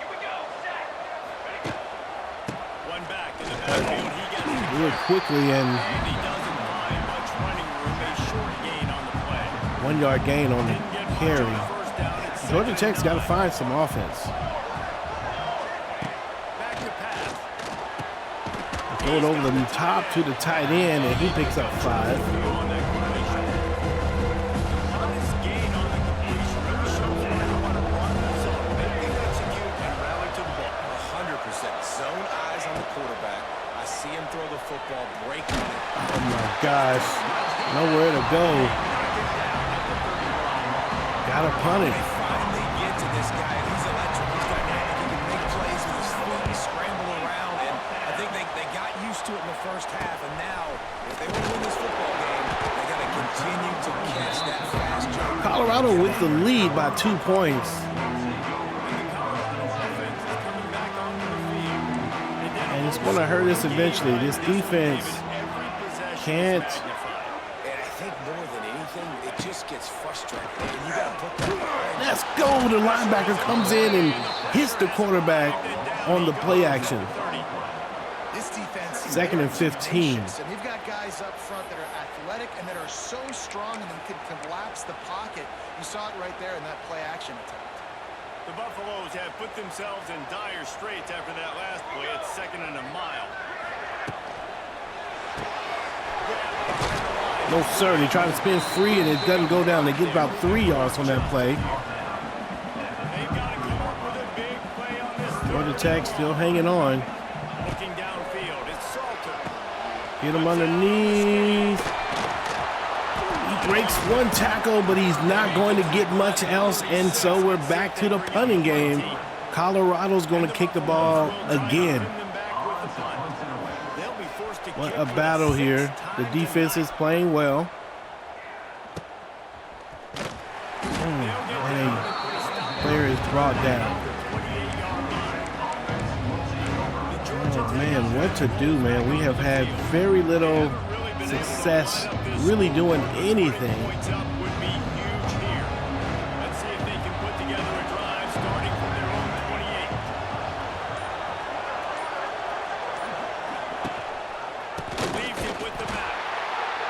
we go. One back in the backfield. He gets it. Do it quickly, and He doesn't find much running room. A short gain on the play. 1 yard gain on the Didn't get much carry. on the first down. It's Georgia Tech's got to find some offense. back to pass. Throw it over the top to the tight end, and he picks up 5. On that completion. Honest gain on the completion. Really shows that they want to run the zone. Maybe they execute and rally to the ball. 100%. Zone eyes on the quarterback. I see him throw the football, breaking it. Oh my gosh, nowhere to go. Gotta punt it. Finally get to this guy, and he's electric. He's dynamic. He can make plays with his feet and scramble around, and I think they got used to it in the first half, and now, if they want to win this football game, they got to continue to catch that fast jump. Colorado with the lead by 2 points. And it's going to hurt us eventually. This defense can't. And I think more than anything, it just gets frustrating. And you got to put that behind. Let's go. The linebacker comes in and hits the quarterback on the play action. This defense, 2nd and 15. And you've got guys up front that are athletic and that are so strong and then can collapse the pocket. You saw it right there in that play action attempt. The Buffaloes have put themselves in dire straits after that last play. It's 2nd and a mile. No, sir. They try to spin free, and it doesn't go down. They get about 3 yards on that play. They've got to come up with a big play on this. Georgia Tech still hanging on. Looking downfield, it's Salter. Get him underneath. He breaks one tackle, but he's not going to get much else, and so we're back to the punting game. Colorado's going to kick the ball again. What a battle here. The defense is playing well. And a player is brought down. Oh, man, what to do, man. We have had very little success really doing anything. Points up would be huge here. Let's see if they can put together a drive starting from their own 28. Leaves it with the back.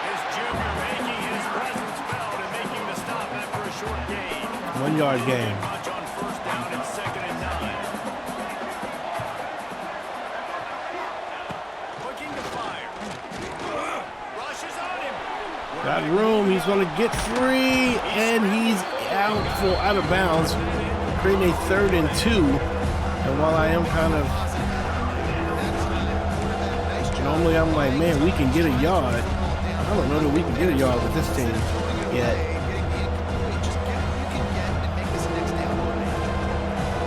His junior making his presence felt and making the stop after a short gain. 1 yard gain. Much on 1st down and 2nd and 9. Looking to fire. Rushes on him. Got room. He's going to get free, and he's out of bounds, creating a 3rd and 2. And while I am kind of, normally I'm like, man, we can get a yard. I don't know that we can get a yard with this team yet.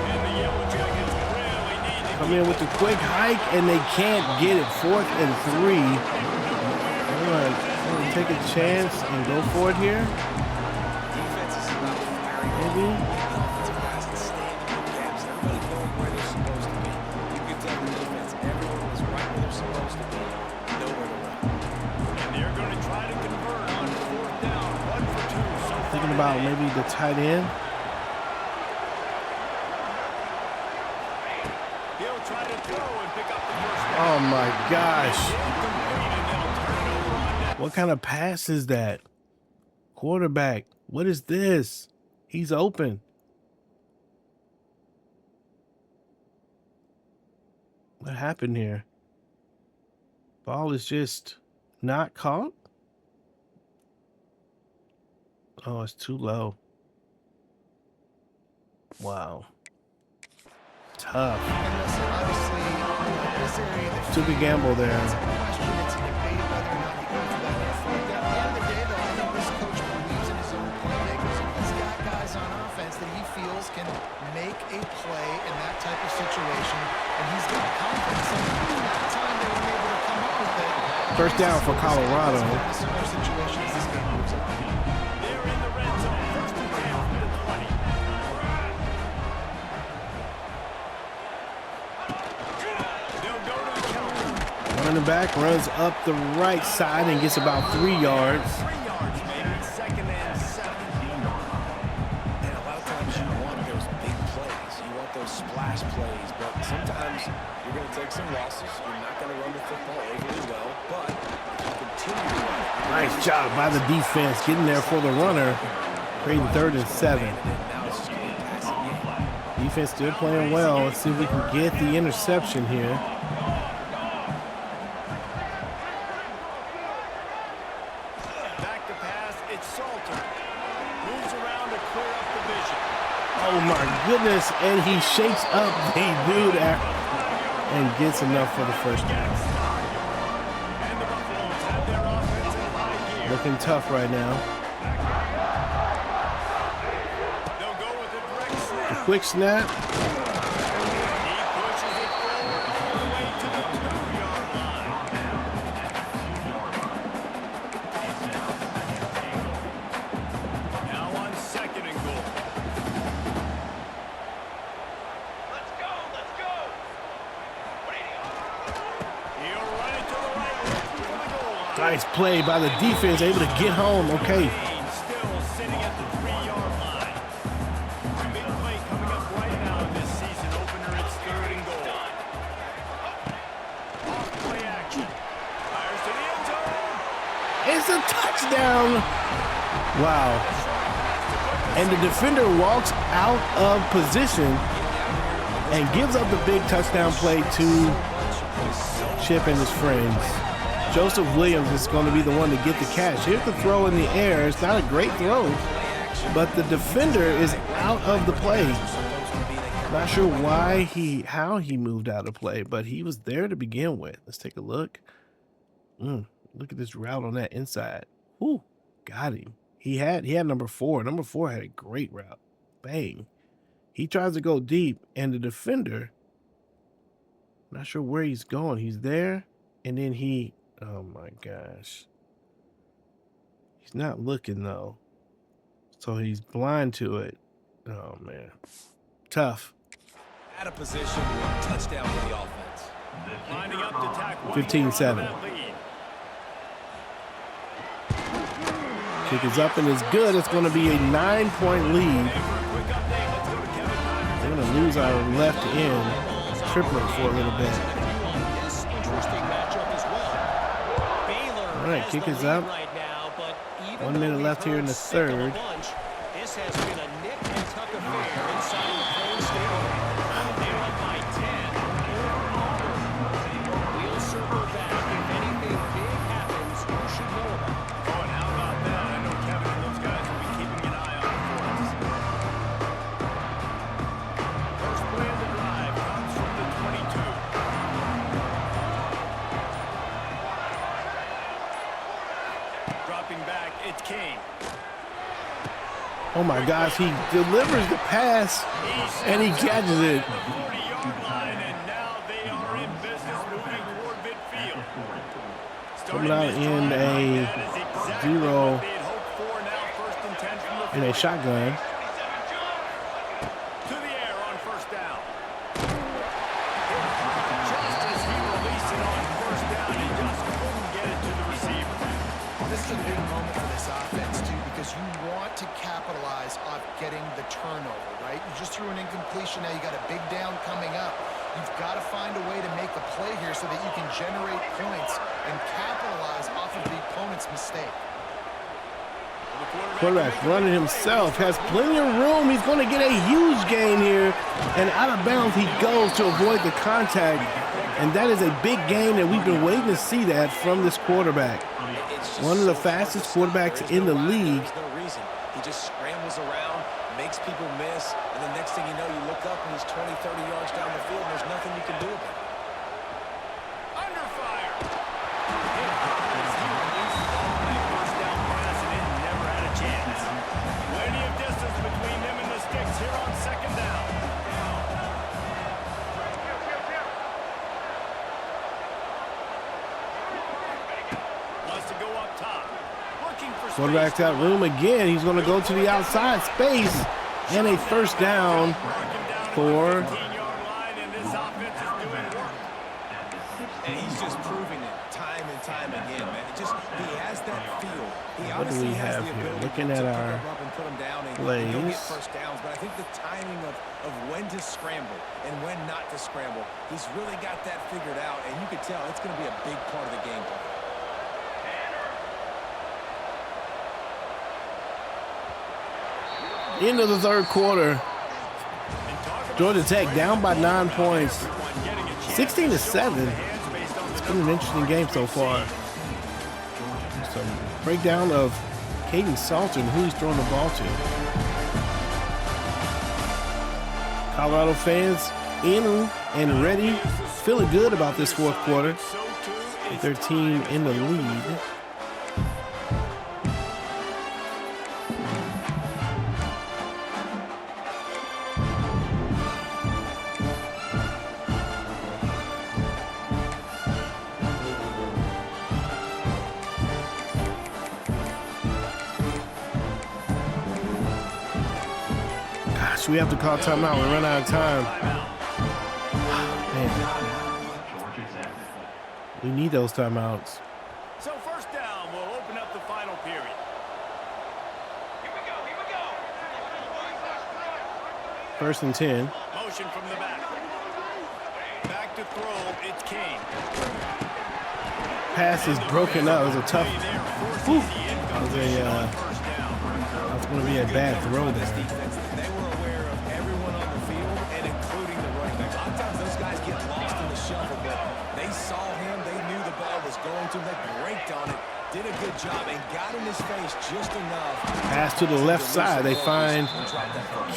And the Yellow Jackets really need to Come in with the quick hike, and they can't get it. 4th and 3. I'm going to take a chance and go for it here. Defense is about firing Maybe. offensive guys and staying in their gaps. Everybody knowing where they're supposed to be. You can tell the defense, everyone was right where they're supposed to be. Nowhere to run. And they're going to try to convert on 4th down. 1 for 2 so far. Thinking about maybe the tight end. He'll try to throw and pick up the first down. Oh my gosh. Incomplete, and they'll turn it over on that. What kind of pass is that? Quarterback, what is this? He's open. What happened here? Ball is just not caught? Oh, it's too low. Wow. Tough. And listen, obviously, this area that Took a gamble there. it's a question, it's a debate whether or not you go for that on 4th down. At the end of the day, though, I think this coach believes in his own playmakers, and he's got guys on offense that he feels can make a play in that type of situation, and he's got confidence. And at the time they were able to come up with it. 1st down for Colorado. In a similar situation as this game moves on. They're in the red zone. 1st and 10 from the 20. They'll go to the counter. Running back runs up the right side and gets about 3 yards. 3 yards, maybe. 2nd and 7. And a lot of times you want those big plays. You want those splash plays. But sometimes you're going to take some losses. You're not going to run the football overly well. But if you continue to run it, Nice job by the defense getting there for the runner. Creating 3rd and 7. now it's just going to be a passing game. Defense still playing well. Let's see if we can get the interception here. Back to pass. It's Salter. Moves around to clear up the vision. Oh my goodness. And he shakes up the dude and gets enough for the 1st down. And the Buffaloes have their offense in high gear. Looking tough right now. They'll go with a direct snap. quick snap. He pushes it forward all the way to the 2-yard line. Now on 2nd and goal. Let's go. He'll run it to the right, looking for the goal line. Nice play by the defense, able to get home. Okay. Still sitting at the 3-yard line. A big play coming up right now in this season opener. It's 3rd and goal. Off play action. Fires to the end zone. It's a touchdown. Wow. And the defender walks out of position and gives up the big touchdown play to Chip and his friends. Joseph Williams is going to be the one to get the catch. Here's the throw in the air. It's not a great throw, but the defender is out of the play. Not sure how he moved out of play, but he was there to begin with. Let's take a look. Look at this route on that inside. Ooh, got him. He had number 4. Number 4 had a great route. Bang. He tries to go deep, and the defender, not sure where he's going. He's there, and then he, oh my gosh. He's not looking, though. So he's blind to it. Oh, man. Tough. Out of position, touchdown for the offense. Lining up to tack 15-7. Kick is up and it's good. It's going to be a 9-point lead. They're going to lose our left end triplet for a little bit. All right, kick is up. 1 minute left here in the 3rd. This has been a nip and tuck affair inside the Plains Stadium. They're up by 10. We'll circle back. If anything big happens, you should know about it. Oh, and how about that? I know Kevin and those guys will be keeping an eye on it for us. First play of the drive comes from the 22. Dropping back, it's King. Oh my gosh, he delivers the pass and he catches it. 40-yard line, and now they are in business moving toward midfield. Coming out in a 0 in a shotgun. To the air on first down. Just as he released it on first down, he just couldn't get it to the receiver. This is a big moment for this offense, too, because you want to capitalize off getting the turnover, right? You just threw an incompletion. Now you got a big down coming up. You've got to find a way to make a play here so that you can generate points and capitalize off of the opponent's mistake. Quarterback running himself, has plenty of room. He's going to get a huge gain here. And out of bounds he goes to avoid the contact. And that is a big gain, and we've been waiting to see that from this quarterback. One of the fastest quarterbacks in the league. There's no reason. He just scrambles around, makes people miss, and the next thing you know, you look up and he's 20, 30 yards down the field, and there's nothing you can do about it. Under fire. He released that first down pass, and it never had a chance. Plenty of distance between them and the sticks here on second down. Wants to go up top. Looking for Quarterback's got room again. He's going to go to the outside space. And a first down for... And he's just proving it time and time again, man. He has that feel. What do we have here? Looking at our plays. Get first downs, but I think the timing of when to scramble and when not to scramble, he's really got that figured out, and you can tell it's going to be a big part of the game plan. End of the 3rd quarter. Georgia Tech down by 9 points. 16-7. It's been an interesting game so far. Some breakdown of Caden Salter and who he's throwing the ball to. Colorado fans in and ready, feeling good about this 4th quarter with their team in the lead. We have to call timeout. We run out of time. Man. We need those timeouts. So first down will open up the final period. Here we go. 1st and 10. Motion from the back. Back to throw. It's King. Pass is broken up. It was a tough. Whew. That's going to be a bad throw there. They were aware of everyone on the field and including the running back. A lot of times those guys get lost in the shuffle, but they saw him. They knew the ball was going to. They braked on it, did a good job, and got in his face just enough. Pass to the left side. They find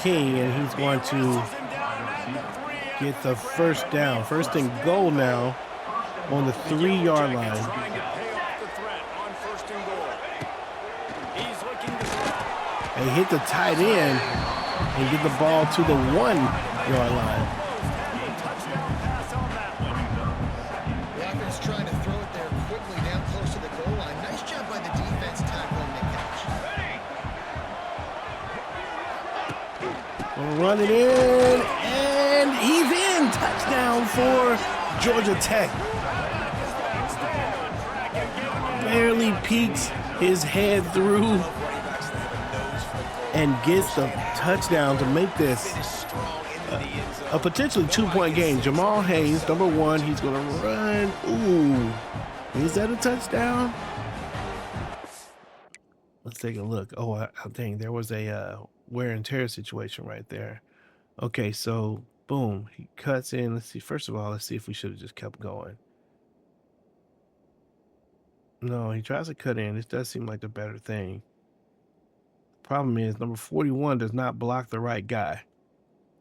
King, and he's going to get the first down. 1st and goal now on the 3-yard line. They hit the tight end and get the ball to the 1-yard line. The offense trying to throw it there quickly down close to the goal line. Nice job by the defense tackling the catch. Gonna run it in, and he's in. Touchdown for Georgia Tech. Barely peeks his head through and gets the touchdown to make this a potentially 2-point game. Jamal Haynes, number 1, he's going to run. Ooh, is that a touchdown? Let's take a look. Oh, I think there was a wear and tear situation right there. Okay, so boom, he cuts in. Let's see. First of all, let's see if we should have just kept going. No, he tries to cut in. This does seem like the better thing. Problem is, number 41 does not block the right guy.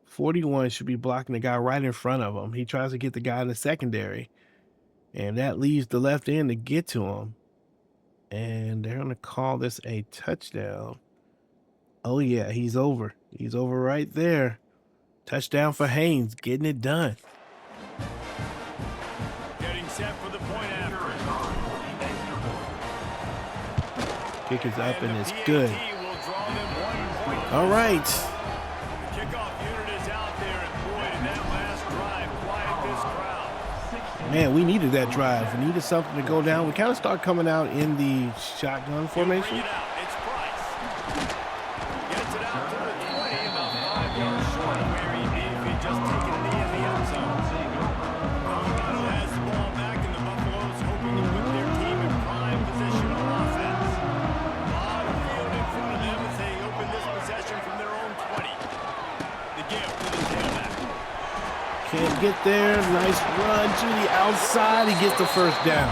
41 should be blocking the guy right in front of him. He tries to get the guy in the secondary, and that leaves the left end to get to him. And they're going to call this a touchdown. Oh, yeah, he's over. He's over right there. Touchdown for Haynes, getting it done. Getting set for the point after. Kick is up and it's good. All right. The kickoff unit is out there, and boy, did that last drive quiet this crowd. Man, we needed that drive. We needed something to go down. We kind of start coming out in the shotgun formation. Bring it out. It's Price. Gets it out to the 20, about 5 yards short of where he'd be if he'd just taken it in the end zone. Colorado has the ball back, and the Buffaloes hoping to put their team in prime position on offense. Lot of field in front of them as they open this possession from their own 20. The give to the tailback. Can't get there. Nice run to the outside. He gets the first down.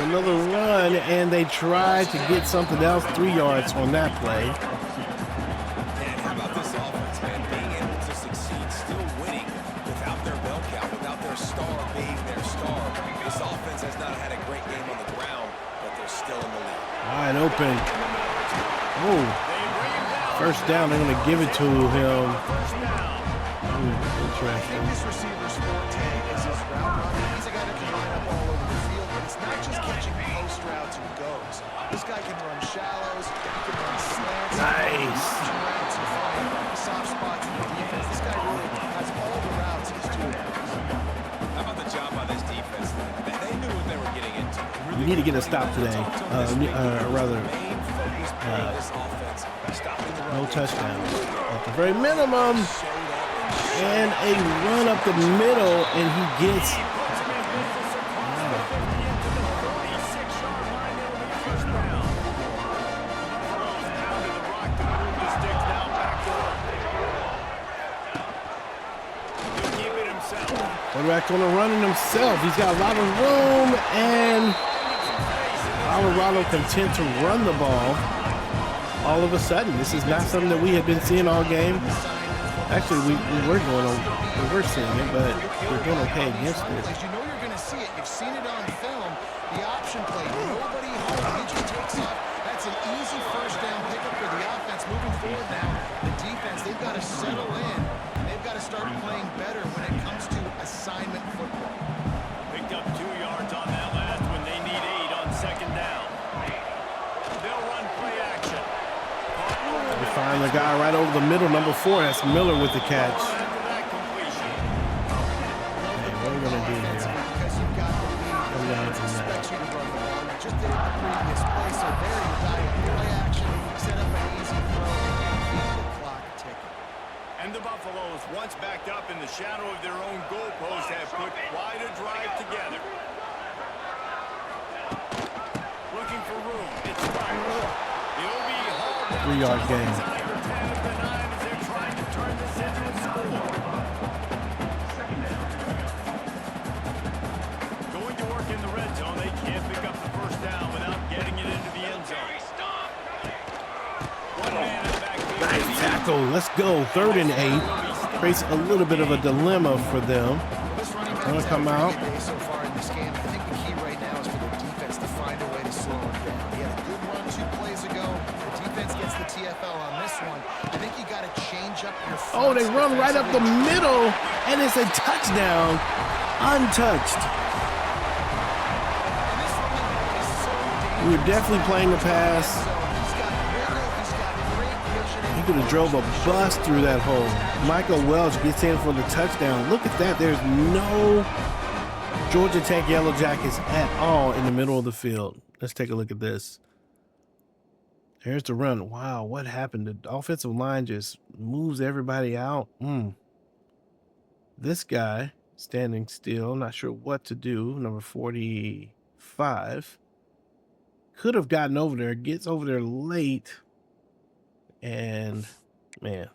Another run, and they try to get something else. 3 yards on that play. And how about this offense, man? Being able to succeed, still winning without their bell cow, without their star being their star. This offense has not had a great game on the ground, but they're still in the lead. Wide open. Oh, first down. They're going to give it to him. Interesting. This receiver's forte is his route running. He's a guy that can line up all over the field, but it's not just catching post routes and goes. This guy can run shallows, he can run slants, Nice. routes to find soft spots in the defense. This guy really has all the routes in his toolbox. How about the job by this defense? They knew what they were getting into. We need to get a stop today. No touchdowns. At the very minimum. And a run up the middle, and he gets. Quarterback going to run it himself. He's got a lot of room, and Colorado content to run the ball. All of a sudden, this is not something that we had been seeing all game. Actually, we were seeing it, but we're doing okay against it. You know you're going to see it. You've seen it on film. The option play, nobody home. He just takes off. That's an easy first down pickup for the offense. Moving forward now, the defense, they've got to settle in, and they've got to start playing better when it comes to a assignment football. Picked up 2 yards on that last one. They need 8 on second down. They'll run play action. They find the guy right over the middle, number 4. That's Miller with the catch. After that completion. Hey, what are we going to do here? Because you've got the lead. I'm gonna do that. Expects you to run the ball. You just did it the previous play, so there you got it. Play action, set up an easy throw, and keep the clock ticking. And the Buffaloes, once backed up in the shadow of their own goalpost, have put quite a drive together. Looking for room. It's right. He'll be hauled down 3-yard gain. inside the 10 of the 9 as they're trying to turn this into a score. Going to work in the red zone. They can't pick up the first down without getting it into the end zone. One man in the backfield. Nice tackle. Let's go. 3rd and 8. Creates a little bit of a dilemma for them. This running back Gonna has come had a out. pretty good day so far in this game. I think the key right now is for the defense to find a way to slow him down. He had a good run 2 plays ago. The defense gets the TFL on this one. I think you got to change up your Oh, they fronts run right up the defensively. middle, and it's a touchdown. Untouched. And this running back is so dangerous. We were definitely playing the pass. So he's got wiggle, he's got great vision. He could have drove a bus through that hole. Michael Welch gets in for the touchdown. Look at that. There's no Georgia Tech Yellow Jackets at all in the middle of the field. Let's take a look at this. Here's the run. Wow, what happened? The offensive line just moves everybody out. This guy standing still, not sure what to do. Number 45 could have gotten over there, gets over there late, and man.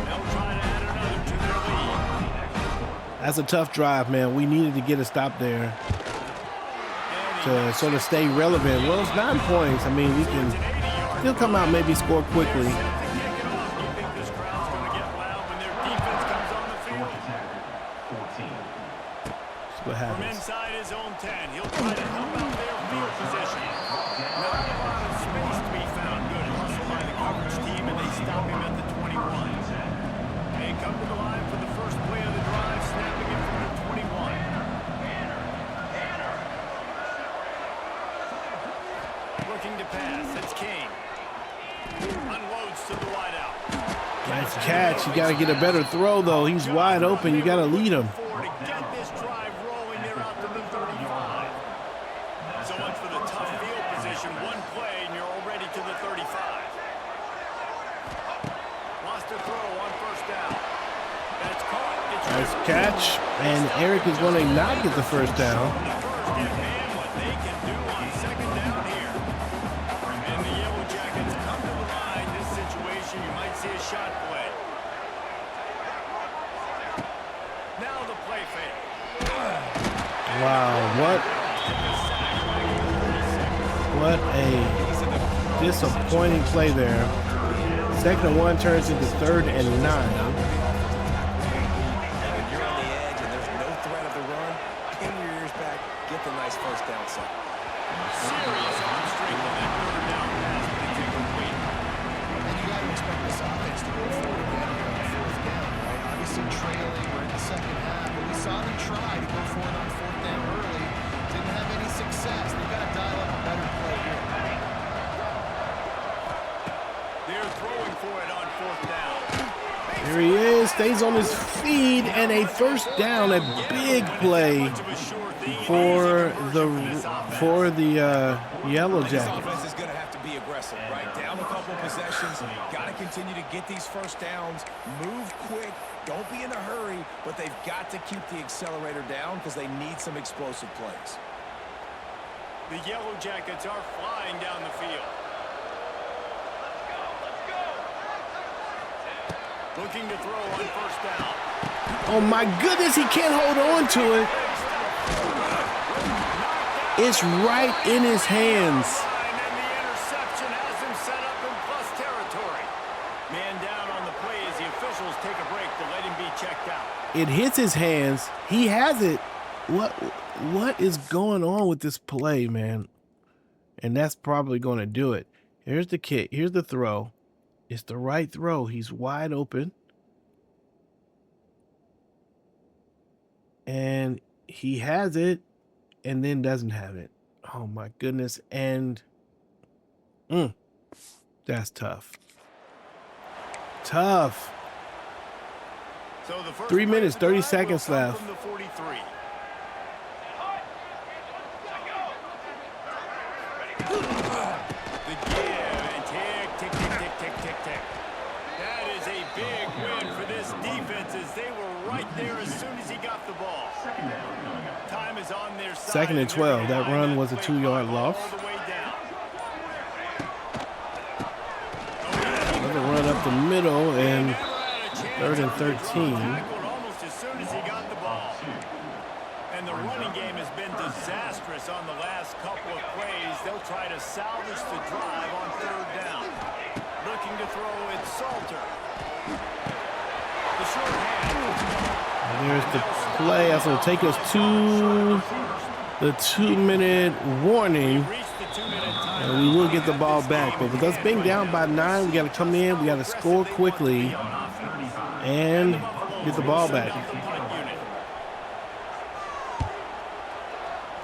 They'll try to add another to their lead. That's a tough drive, man. We needed to get a stop there to sort of stay relevant. Well, it's 9 points. I mean, we can still come out, maybe score quickly. Kick it off. You think this crowd's going to get loud when their defense comes on the field? That's what From happens. inside his own 10, he'll try to help out their field position. Not a lot of space to be found. Good hustle by the coverage team, and they stop him at the 21. They come to the line for the first play of the drive, snapping it from the 21. Looking to pass, it's King. Unloads to the wideout. Nice catch. You got to get a better throw, though. He's wide open. You got to lead him. To get this drive rolling, they're out to the 35. So much for the tough field position. One play, and you're already to the 35. Lost a throw on first down. That's caught. It's Nice catch. And Eric is going to not get the first down. first, and man, what they can do on second down here. And the Yellow Jackets come to the line. This situation, you might see a shot play. Now the play fake. Wow, what a disappointing play there. 2nd and 1 turns into 3rd and 9. When you're on the edge and there's no threat of the run, pin your ears back, get the nice first down set. Serious arm strength on that third down pass, but it's incomplete. And you got to expect this offense to go forward again here on 4th down, right? Obviously trailing, we're in the second half, but we saw them try to go forward on 4th down early. Didn't have any success. They've got to dial up a better play here. They're throwing for it on 4th down. Here he is, stays on his feet, and a first down, a big play Much of a sure thing. for Easy conversion this offense. the Yellow This Jackets. offense is going to have to be aggressive, right? Down a couple possessions, got to continue to get these first downs, move quick, don't be in a hurry, but they've got to keep the accelerator down because they need some explosive plays. The Yellow Jackets are flying down the field. Looking to throw on first down. Oh my goodness, he can't hold on to it. It's right in his hands. And then the interception has him set up in plus territory. Man down on the play as the officials take a break to let him be checked out. It hits his hands. He has it. What is going on with this play, man? And that's probably going to do it. Here's the kick. Here's the throw. It's the right throw. He's wide open. And he has it and then doesn't have it. Oh my goodness. And that's tough. Tough. So the first 3 minutes, play of the 30 drive seconds will come left. from the 43. The give and tick, tick, tick, tick, tick, tick, tick. That is a big win for this defense as they were right there as soon as he got the ball. Time is on their side. 2nd and 12. That run was a 2-yard loss. All the way down. Another run up the middle and Never had a chance 3rd and after the 13. tackled almost as soon as he got the ball. And the running game has been disastrous on the last couple of plays. They'll try to salvage the drive on 3rd down. Looking to throw it, Salter. The short hand. There's the play. That's going to take us to the 2-minute warning. Reached the 2-minute time. And we will get the ball back. But with us being down by 9, we got to come in. We got to score quickly and get the ball back.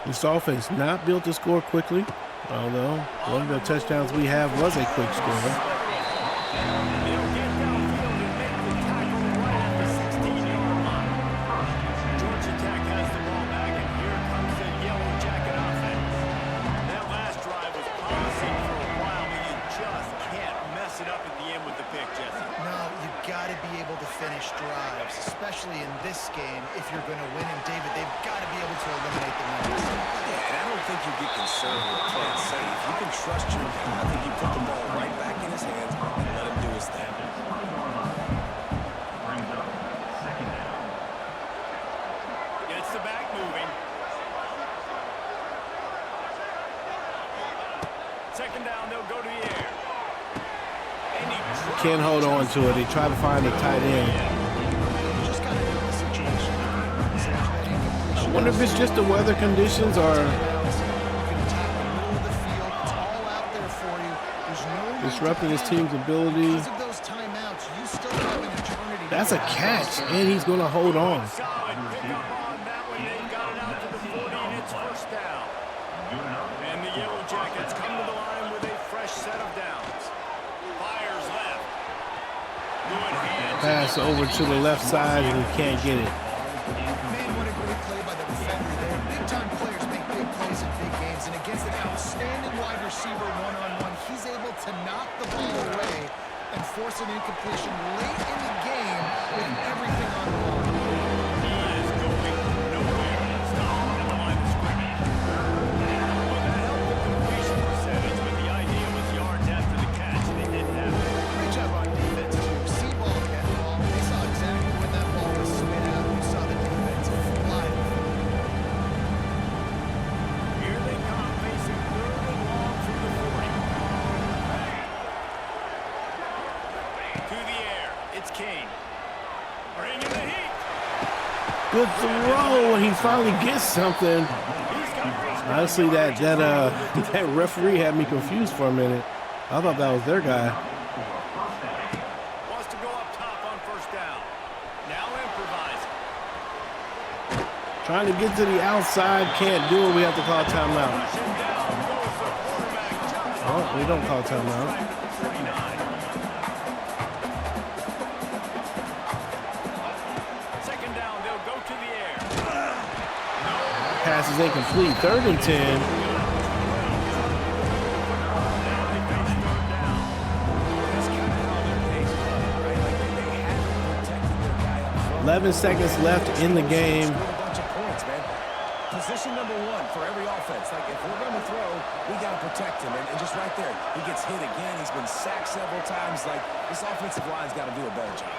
This offense not built to score quickly, although one of the touchdowns we have was a quick score. They'll get downfield and make the tackle right at the 16-yard line. Georgia Tech has the ball back, and here comes the Yellow Jacket offense. That last drive was promising for a while, but you just can't mess it up at the end with the pick, Jesse. No, you've got to be able to finish drives, especially in this game. If you're going to win, and David, they've got to be able to eliminate the numbers. Yeah, and I don't think you get conservative or play it safe. You can trust your guy. I think you put the ball right back in his hands and let him do his thing. Gets the back moving. 2nd down, they'll go to the air. And he drops Can't hold on to it. They try to find a tight end. Just got to know the situation. I wonder if it's just the weather conditions or You can attack the middle of the field. It's all out there for you. There's no need to disrupting his panic. team's ability. Because of those timeouts, you still have an eternity. That's a catch, and he's going to hold on. solid pickup on that one. They got it out to the 40, and it's 1st down. And the Yellow Jackets come to the line with a fresh set of downs. Fires left. Good hands. Pass over to the left side, and he can't get it. Man, what a great play by the defender there. Big-time players make big plays in big games, and against an outstanding wide receiver one-on-one, he's able to knock the ball away and force an incompletion late in the game with everything on the line. He is going nowhere. Stop at the line of scrimmage. Well, that helped the completion percentage, but the idea was yards after the catch, and they didn't have it. Great job on defense, too. See ball, get ball. They saw exactly when that ball was spit out. You saw the defense fly. Here they come, facing 3rd and long from the 40. To the air, it's Kane. Bringing the heat. Good throw, and he finally gets something. He's got Honestly, that referee had me confused for a minute. I thought that was their guy. wants to go up top on 1st down. Now improvising. Trying to get to the outside, can't do it. We have to call timeout. Pushing down goes the quarterback. Just Oh, we don't call timeout. 2nd down, they'll go to the air. Pass is incomplete. 3rd and 10. Now they face 3rd down. That's kind of how their pace comes, right? Like they haven't protected their guy up front. 11 seconds left in the game. Scored a bunch of points, man. Position number 1 for every offense. Like, if we're going to throw, we got to protect him. And just right there, he gets hit again. He's been sacked several times. Like, this offensive line's got to do a better job.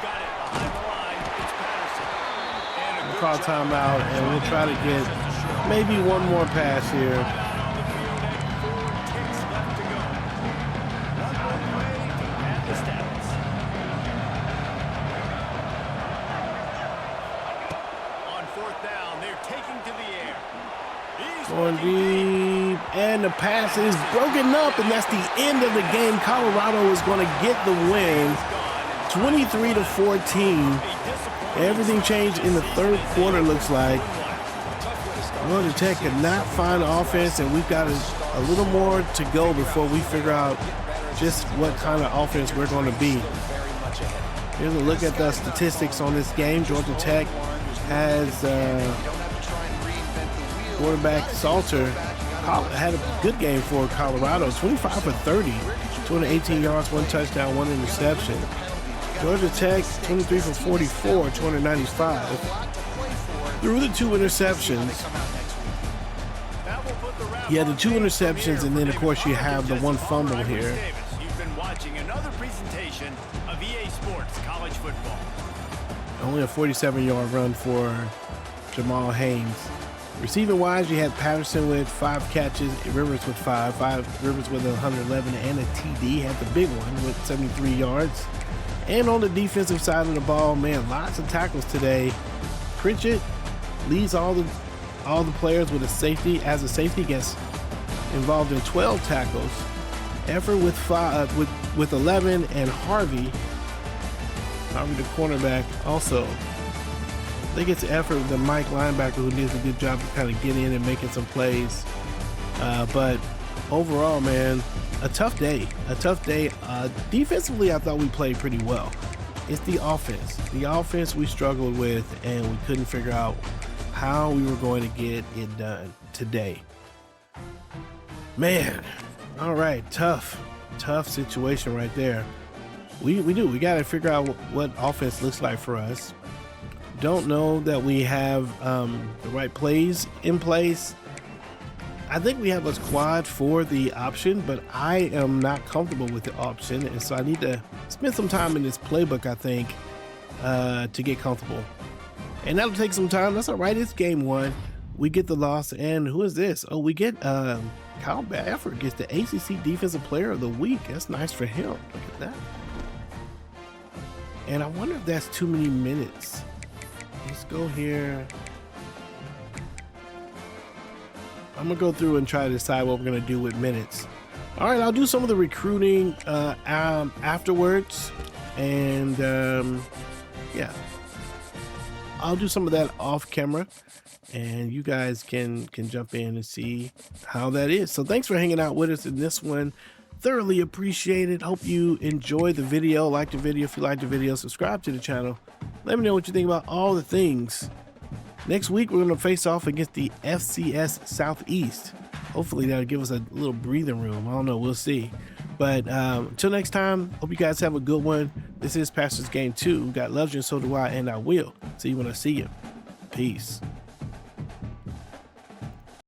Got it behind the line. It's Patterson. And a We'll good call job. timeout, and we'll try to get maybe one more pass here. On the field and 4 ticks left to go. One more play to pad the stats. On 4th down, they're taking to the air. He's Going looking deep, and the pass is broken up, and that's the end of the game. Colorado is going to get the win, 23-14. Everything changed in the third quarter, looks like. Georgia Tech could not find offense, and we've got a little more to go before we figure out just what kind of offense we're going to be. Here's a look at the statistics on this game. Georgia Tech has quarterback Salter had a good game for Colorado. 25 for 30, 218 yards, 1 touchdown, 1 interception. Georgia Tech 23 for 44, 295. Through the 2 interceptions. Yeah, the 2 interceptions, and then of course you have the 1 fumble here. You've been watching another presentation of EA Sports College Football. Only a 47-yard run for Jamal Haynes. Receiving wise, you had Patterson with 5 catches, Rivers with 5 Rivers with 111 and a TD. Had the big one with 73 yards. And on the defensive side of the ball, man, lots of tackles today. Pritchett leads all the players with a safety. As a safety, gets involved in 12 tackles. Effort with 5 with 11, and Harvey the cornerback, also. I think it's effort with the Mike linebacker, who does a good job of kind of getting in and making some plays. But overall, man, a tough day. Defensively, I thought we played pretty well. It's the offense. The offense we struggled with, and we couldn't figure out how we were going to get it done today. Man, all right, tough situation right there. We got to figure out what offense looks like for us. Don't know that we have the right plays in place. I think we have a squad for the option, but I am not comfortable with the option, and so I need to spend some time in this playbook, I think, to get comfortable. And that'll take some time. That's all right. It's game 1. We get the loss, and who is this? Oh, we get Kyle Baffert gets the ACC Defensive Player of the Week. That's nice for him. Look at that. And I wonder if that's too many minutes. Let's go here. I'm gonna go through and try to decide what we're gonna do with minutes. All right, I'll do some of the recruiting afterwards, and yeah, I'll do some of that off camera, and you guys can jump in and see how that is. So thanks for hanging out with us in this one. Thoroughly appreciate it. Hope you enjoyed the video. Like the video if you liked the video. Subscribe to the channel. Let me know what you think about all the things. Next week, we're going to face off against the FCS Southeast. Hopefully, that'll give us a little breathing room. I don't know. We'll see. But until next time, hope you guys have a good one. This is Pastor's Game 2. God loves you, and so do I, and I will. See you when I see you. Peace.